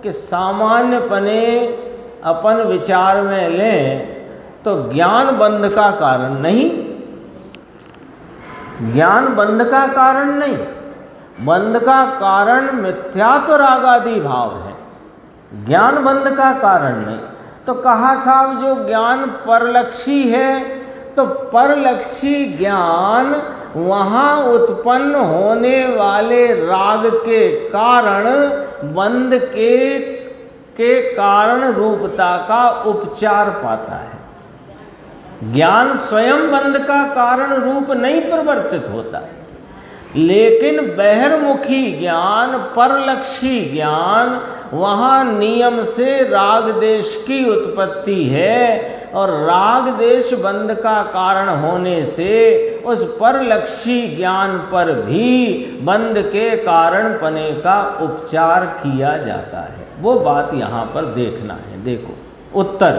कि सामान्यपने अपन विचार में लें तो ज्ञान बंध का कारण नहीं, ज्ञान बंध का कारण नहीं, बंध का कारण मिथ्यात्व रागादि भाव है, ज्ञान बंध का कारण नहीं। तो कहा साहब जो ज्ञान परलक्षी है, तो परलक्षी ज्ञान वहाँ उत्पन्न होने वाले राग के कारण बंध के कारण रूपता का उपचार पाता है। ज्ञान स्वयं बंध का कारण रूप नहीं परिवर्तित होता, लेकिन बहिर्मुखी ज्ञान, परलक्षी ज्ञान, वहाँ नियम से राग देश की उत्पत्ति है, और राग देश बंध का कारण होने से उस परलक्षी ज्ञान पर भी बंध के कारण पने का उपचार किया जाता है। वो बात यहाँ पर देखना है। देखो उत्तर,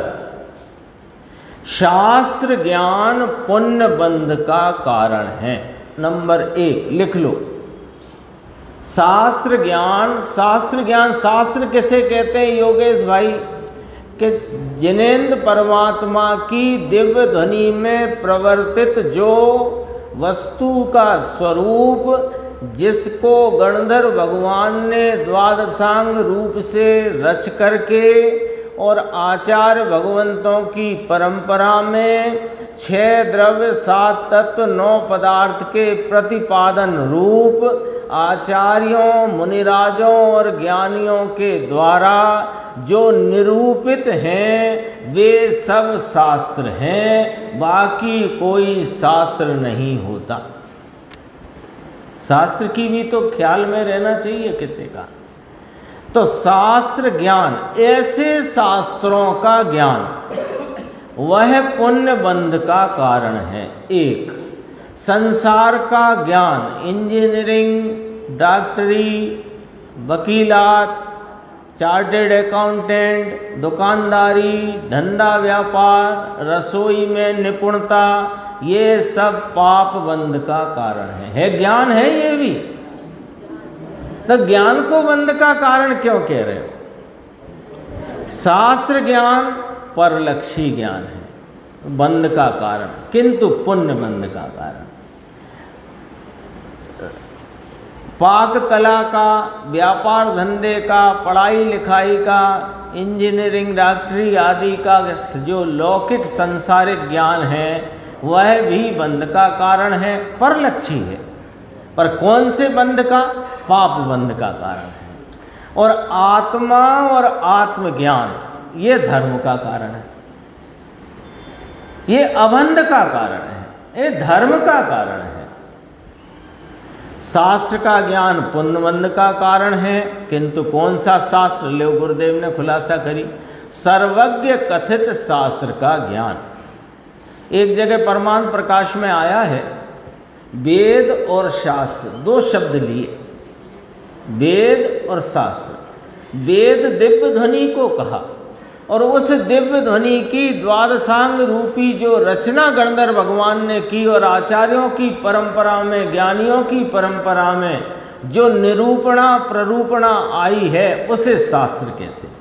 शास्त्र ज्ञान पुण्य बंध का कारण है। नंबर 1 लिख लो, शास्त्र ज्ञान। शास्त्र ज्ञान, शास्त्र किसे कहते हैं योगेश भाई? कि जिनेन्द्र परमात्मा की दिव्य ध्वनि में प्रवर्तित जो वस्तु का स्वरूप, जिसको गणधर भगवान ने द्वादशांग रूप से रच करके और आचार्य भगवंतों की परंपरा में 6 द्रव्य 7 तत्व 9 पदार्थ के प्रतिपादन रूप आचार्यों, मुनिराजों और ज्ञानियों के द्वारा जो निरूपित हैं, वे सब शास्त्र हैं, बाकी कोई शास्त्र नहीं होता। शास्त्र की भी तो ख्याल में रहना चाहिए किसी का। तो शास्त्र ज्ञान, ऐसे शास्त्रों का ज्ञान वह पुण्य बंध का कारण है। एक संसार का ज्ञान, इंजीनियरिंग, डॉक्टरी, वकीलात, चार्टेड अकाउंटेंट, दुकानदारी, धंधा व्यापार, रसोई में निपुणता, ये सब पाप बंध का कारण है ज्ञान है ये भी। तो ज्ञान को बंध का कारण क्यों कह रहे हो? शास्त्र ज्ञान परलक्षी ज्ञान है, बंध का कारण, किंतु पुण्य बंध का कारण। पाक कला का, व्यापार धंधे का, पढ़ाई लिखाई का, इंजीनियरिंग, डॉक्टरी आदि का जो लौकिक सांसारिक ज्ञान है वह भी बंध का कारण है, परलक्षी है। पर कौन से बंध का? पाप बंध का कारण है। और आत्मा और आत्मज्ञान ये धर्म का कारण है, ये अबंध का कारण है, ये धर्म का कारण है। शास्त्र का ज्ञान पुण्य बंध का कारण है, किंतु कौन सा शास्त्र? ले गुरुदेव ने खुलासा करी, सर्वज्ञ कथित शास्त्र का ज्ञान। एक जगह परमानंद प्रकाश में आया है, वेद और शास्त्र दो शब्द लिए, वेद और शास्त्र। वेद दिव्य ध्वनि को कहा, और उस दिव्य ध्वनि की द्वादशांग रूपी जो रचना गणधर भगवान ने की और आचार्यों की परंपरा में, ज्ञानियों की परंपरा में जो निरूपणा प्ररूपणा आई है उसे शास्त्र कहते हैं।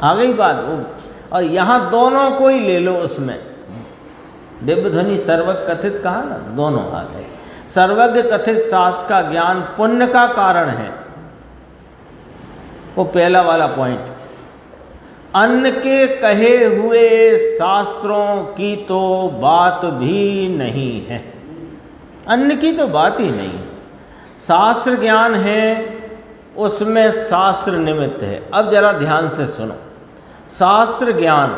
आ गई बात। और यहाँ दोनों को ही ले लो, उसमें दिव्य ध्वनि सर्वज्ञ कथित कहा ना, दोनों आ गए। सर्वज्ञ कथित शास्त्र का ज्ञान पुण्य का कारण है, वो पहला वाला पॉइंट। अन्न के कहे हुए शास्त्रों की तो बात भी नहीं है, अन्न की तो बात ही नहीं है। शास्त्र ज्ञान है, उसमें शास्त्र निमित्त है। अब जरा ध्यान से सुनो, शास्त्र ज्ञान,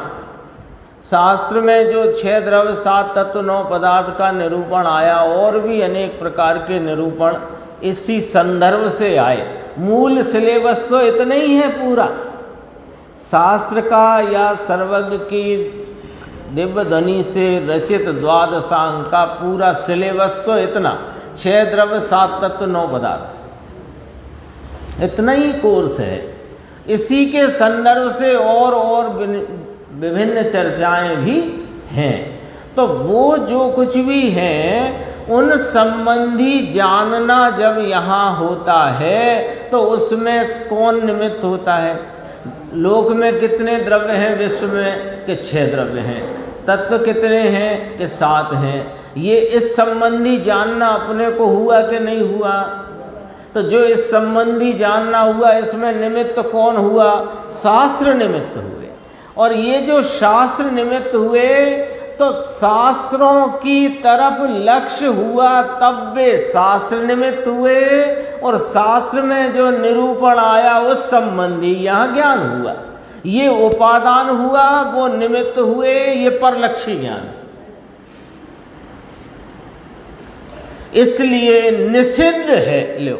शास्त्र में जो 6 द्रव्य 7 तत्व 9 पदार्थ का निरूपण आया, और भी अनेक प्रकार के निरूपण इसी संदर्भ से आए। मूल सिलेबस तो इतना ही है पूरा शास्त्र का, या सर्वज्ञ की दिव्य ध्वनि से रचित द्वादशांग का पूरा सिलेबस तो इतना, 6 द्रव्य 7 तत्व 9 पदार्थ, इतना ही कोर्स है। इसी के संदर्भ से और विभिन्न चर्चाएं भी हैं। तो वो जो कुछ भी है उन संबंधी जानना जब यहाँ होता है तो उसमें कौन निमित्त होता है? लोक में कितने द्रव्य हैं? विश्व में के 6 द्रव्य हैं। तत्व कितने हैं? के 7 हैं। ये इस संबंधी जानना अपने को हुआ कि नहीं हुआ? तो जो इस संबंधी जानना हुआ, इसमें निमित्त कौन हुआ? शास्त्र निमित्त हुए। और ये जो शास्त्र निमित्त हुए तो शास्त्रों की तरफ लक्ष्य हुआ, तब वे शास्त्र निमित्त हुए। और शास्त्र में जो निरूपण आया उस संबंधी यहाँ ज्ञान हुआ, ये उपादान हुआ, वो निमित्त हुए, ये परलक्षी ज्ञान। इसलिए निषिद्ध है। लो,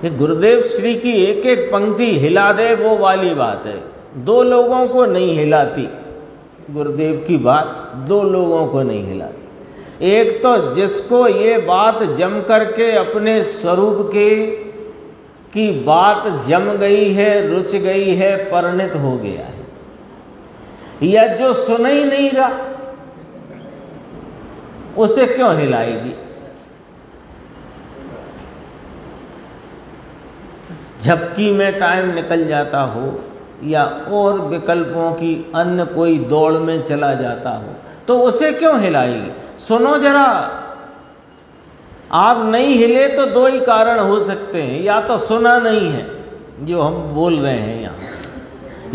ये गुरुदेव श्री की एक एक पंक्ति हिला दे वो वाली बात है। 2 लोगों को नहीं हिलाती गुरुदेव की बात, 2 लोगों को नहीं हिलाती। एक तो जिसको ये बात जम करके अपने स्वरूप की बात जम गई है, रुच गई है, परिणित हो गया है, या जो सुन ही नहीं रहा उसे क्यों हिलाएगी? झपकी में टाइम निकल जाता हो या और विकल्पों की अन्य कोई दौड़ में चला जाता हो तो उसे क्यों हिलाएगी? सुनो जरा, आप नहीं हिले तो 2 ही कारण हो सकते हैं, या तो सुना नहीं है जो हम बोल रहे हैं यहाँ,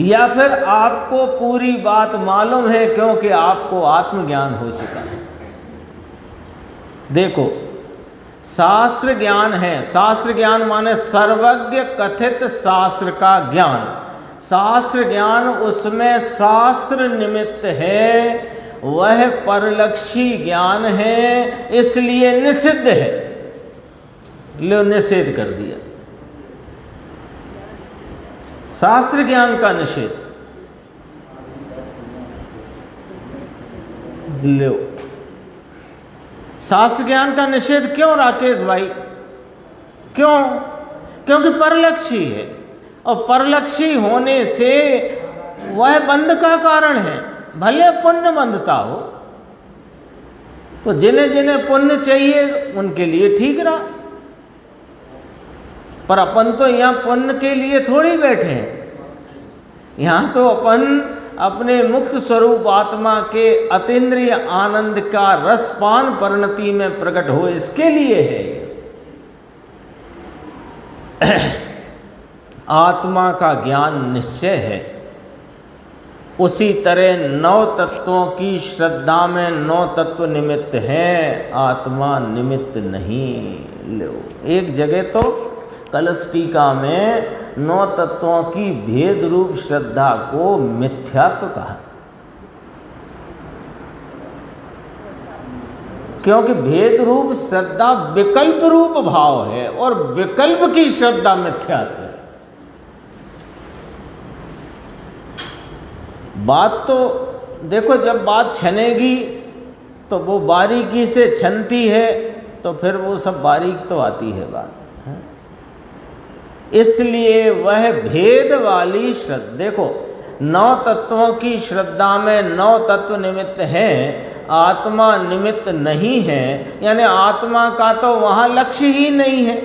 या फिर आपको पूरी बात मालूम है क्योंकि आपको आत्मज्ञान हो चुका है। देखो, शास्त्र ज्ञान है, शास्त्र ज्ञान माने सर्वज्ञ कथित शास्त्र का ज्ञान। शास्त्र ज्ञान उसमें शास्त्र निमित्त है, वह परलक्षी ज्ञान है, इसलिए निषिद्ध है। लो निषेध कर दिया, शास्त्र ज्ञान का निषेध। लो शास्त्र ज्ञान का निषेध क्यों राकेश भाई? क्यों? क्योंकि परलक्षी है, और परलक्षी होने से वह बंध का कारण है। भले पुण्य बंधता हो, तो जिन्हें जिन्हें पुण्य चाहिए उनके लिए ठीक रहा, पर अपन तो यहाँ पुण्य के लिए थोड़ी बैठे हैं। यहाँ तो अपन अपने मुक्त स्वरूप आत्मा के अतीन्द्रिय आनंद का रसपान परिणति में प्रकट हो, इसके लिए है। आत्मा का ज्ञान निश्चय है। उसी तरह 9 तत्वों की श्रद्धा में 9 तत्व निमित्त हैं, आत्मा निमित्त नहीं। लो एक जगह तो कलश टीका में 9 तत्वों की भेद रूप श्रद्धा को मिथ्यात्व कहा, क्योंकि भेद रूप श्रद्धा विकल्प रूप भाव है, और विकल्प की श्रद्धा मिथ्यात्व है। बात तो देखो, जब बात छनेगी तो वो बारीकी से छनती है, तो फिर वो सब बारीक तो आती है बात। इसलिए वह भेद वाली श्रद्धा, देखो 9 तत्वों की श्रद्धा में 9 तत्व निमित्त हैं, आत्मा निमित्त नहीं है, यानी आत्मा का तो वहाँ लक्ष्य ही नहीं है।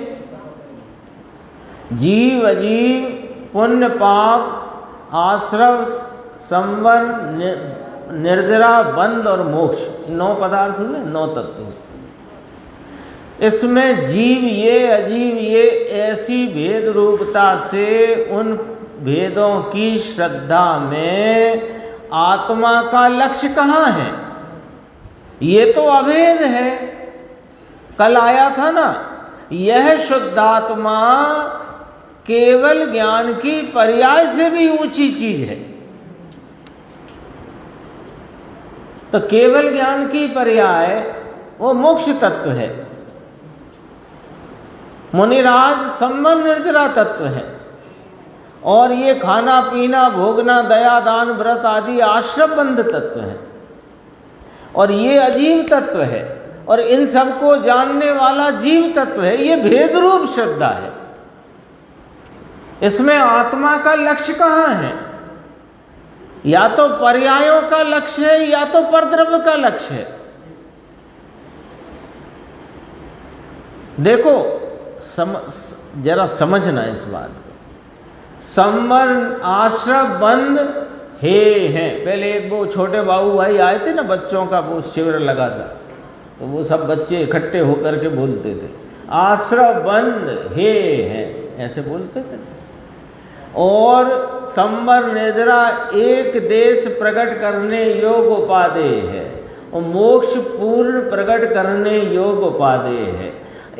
जीव अजीव, पुण्य पाप, आश्रव, संवर, निर्जरा, बंध और मोक्ष, 9 पदार्थ हुए, 9 तत्व। इसमें जीव ये अजीव ये ऐसी भेद रूपता से उन भेदों की श्रद्धा में आत्मा का लक्ष्य कहाँ है? ये तो अभेद है। कल आया था ना, यह शुद्धात्मा केवल ज्ञान की पर्याय से भी ऊंची चीज है। तो केवल ज्ञान की पर्याय वो मोक्ष तत्व है। मुनिराज संबंध निर्जरा तत्व है, और ये खाना पीना भोगना दया दान व्रत आदि आश्रम बंध तत्व है, और ये अजीव तत्व है, और इन सबको जानने वाला जीव तत्व है। ये भेद रूप श्रद्धा है। इसमें आत्मा का लक्ष्य कहाँ है? या तो पर्यायों का लक्ष्य है, या तो परद्रव्य का लक्ष्य है। देखो जरा समझना इस बात को। संबंध आश्रम बंध हे हैं। पहले एक वो छोटे बाबू भाई आए थे ना, बच्चों का वो शिविर लगा था, तो वो सब बच्चे इकट्ठे होकर के बोलते थे आश्रम बंध हे हैं, ऐसे बोलते थे। और संबर नेजरा एक देश प्रकट करने योग उपादेय है, और मोक्ष पूर्ण प्रकट करने योग उपादेय है।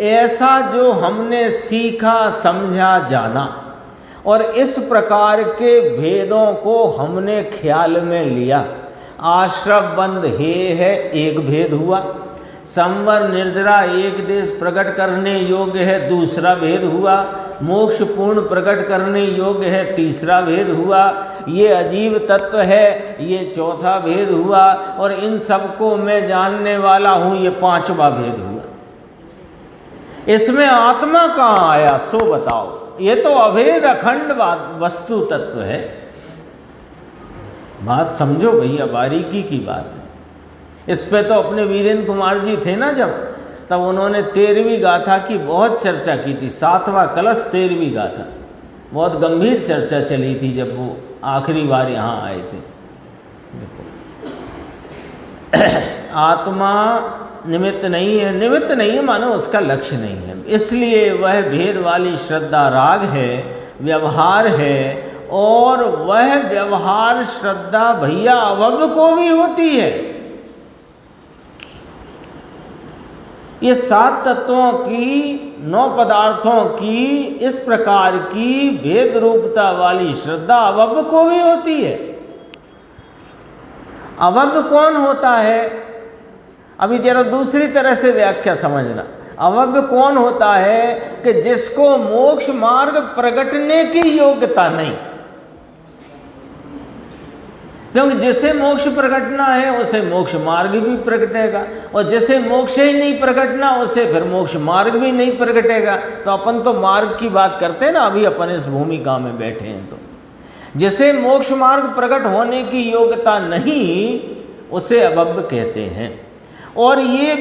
ऐसा जो हमने सीखा समझा जाना, और इस प्रकार के भेदों को हमने ख्याल में लिया। आश्रम बंध हे है, एक भेद हुआ। संबर निर्जरा एक देश प्रकट करने योग्य है, दूसरा भेद हुआ। मोक्ष पूर्ण प्रकट करने योग्य है, तीसरा भेद हुआ। ये अजीब तत्व है, ये चौथा भेद हुआ। और इन सबको मैं जानने वाला हूँ, ये 5वां भेद हुआ। इसमें आत्मा कहाँ आया सो बताओ? ये तो अभेद अखंड वस्तु तत्व है। बात समझो भैया, बारीकी की बात है। इस पे तो अपने वीरेंद्र कुमार जी थे ना जब, तब उन्होंने 13वीं गाथा की बहुत चर्चा की थी। 7वां कलश 13वीं गाथा, बहुत गंभीर चर्चा चली थी जब वो आखिरी बार यहाँ आए थे। आत्मा निमित्त नहीं है, निमित्त नहीं है मानो उसका लक्ष्य नहीं है, इसलिए वह भेद वाली श्रद्धा राग है, व्यवहार है। और वह व्यवहार श्रद्धा भैया अभव्य को भी होती है। ये 7 तत्वों की 9 पदार्थों की इस प्रकार की भेद रूपता वाली श्रद्धा अभव्य को भी होती है। अवज्ञ कौन होता है? अभी जरा दूसरी तरह से व्याख्या समझना। अवज्ञ कौन होता है कि जिसको मोक्ष मार्ग प्रगटने की योग्यता नहीं, क्योंकि जिसे मोक्ष प्रगटना है उसे मोक्ष मार्ग भी प्रगटेगा, और जिसे मोक्ष ही नहीं प्रगटना उसे फिर मोक्ष मार्ग भी नहीं प्रगटेगा। तो अपन तो मार्ग की बात करते हैं ना, अभी अपन इस भूमिका में बैठे हैं। तो जिसे मोक्ष मार्ग प्रकट होने की योग्यता नहीं उसे अवज्ञ कहते हैं। और ये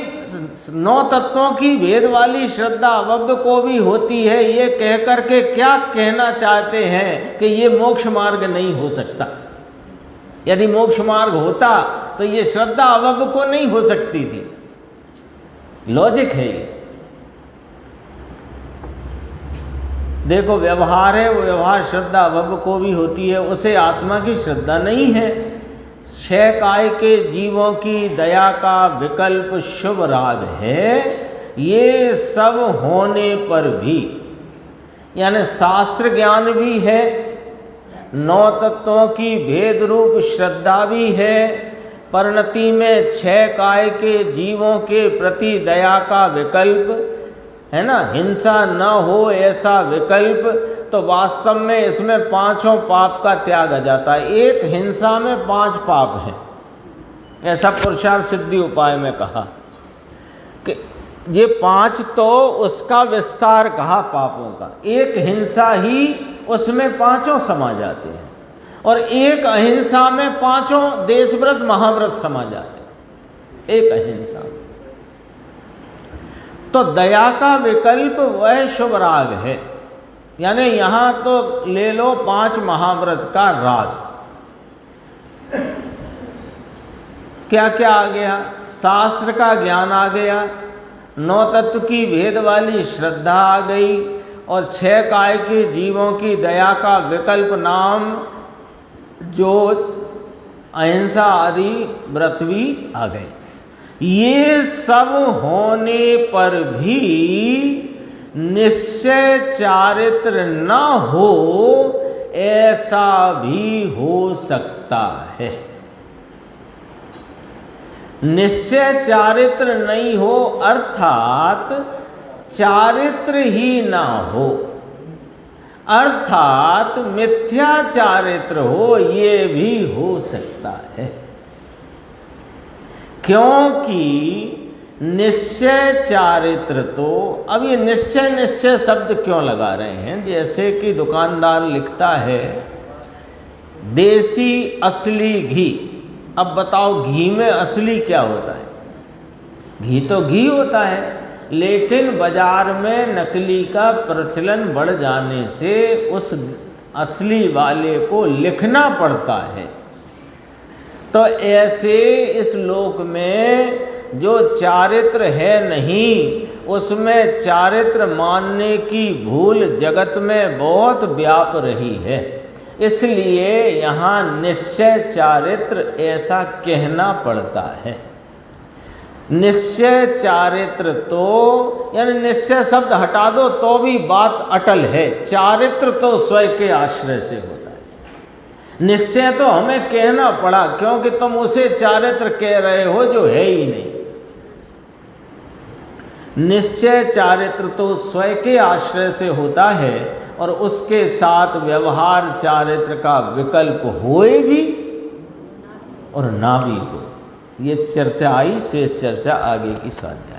9 तत्वों की भेद वाली श्रद्धा अवज्ञ को भी होती है। ये कह करके क्या कहना चाहते हैं कि ये मोक्ष मार्ग नहीं हो सकता। यदि मोक्ष मार्ग होता तो ये श्रद्धा अवज्ञ को नहीं हो सकती थी। लॉजिक है ये। देखो व्यवहार है, वो व्यवहार श्रद्धा अवज्ञ को भी होती है, उसे आत्मा की श्रद्धा नहीं है। 6 काय के जीवों की दया का विकल्प शुभ राग है। ये सब होने पर भी, यानी शास्त्र ज्ञान भी है, 9 तत्वों की भेद रूप श्रद्धा भी है, परिणति में 6 काय के जीवों के प्रति दया का विकल्प है ना, हिंसा न हो ऐसा विकल्प, तो वास्तव में इसमें 5 पाप का त्याग आ जाता है। एक हिंसा में 5 पाप हैं, ऐसा पुरुषार्थ सिद्धि उपाय में कहा कि ये 5 तो उसका विस्तार कहा पापों का। एक हिंसा ही उसमें 5 समा जाते हैं, और एक अहिंसा में 5 देशव्रत महाव्रत समा जाते हैं, एक अहिंसा में। तो दया का विकल्प वह शुभ राग है, यानी यहां तो ले लो 5 महाव्रत का राग। क्या क्या आ गया? शास्त्र का ज्ञान आ गया, 9 तत्व की भेद वाली श्रद्धा आ गई, और 6 काय के जीवों की दया का विकल्प नाम जो अहिंसा आदि व्रत भी आ गए। ये सब होने पर भी निश्चय चारित्र न हो ऐसा भी हो सकता है। निश्चय चारित्र नहीं हो अर्थात चारित्र ही ना हो, अर्थात मिथ्या चारित्र हो, ये भी हो सकता है। क्योंकि निश्चय चारित्र तो, अब ये निश्चय निश्चय शब्द क्यों लगा रहे हैं? जैसे कि दुकानदार लिखता है देसी असली घी। अब बताओ घी में असली क्या होता है? घी तो घी होता है, लेकिन बाजार में नकली का प्रचलन बढ़ जाने से उस असली वाले को लिखना पड़ता है। तो ऐसे इस लोक में जो चारित्र है नहीं, उसमें चारित्र मानने की भूल जगत में बहुत व्याप रही है। इसलिए यहाँ निश्चय चारित्र ऐसा कहना पड़ता है। निश्चय चारित्र तो यानी निश्चय शब्द हटा दो तो भी बात अटल है, चारित्र तो स्वयं के आश्रय से होता है। निश्चय तो हमें कहना पड़ा क्योंकि तुम उसे चारित्र कह रहे हो जो है ही नहीं। निश्चय चारित्र तो स्वयं के आश्रय से होता है और उसके साथ व्यवहार चारित्र का विकल्प होए भी और ना भी हो। ये चर्चा आई, शेष चर्चा आगे की साथ।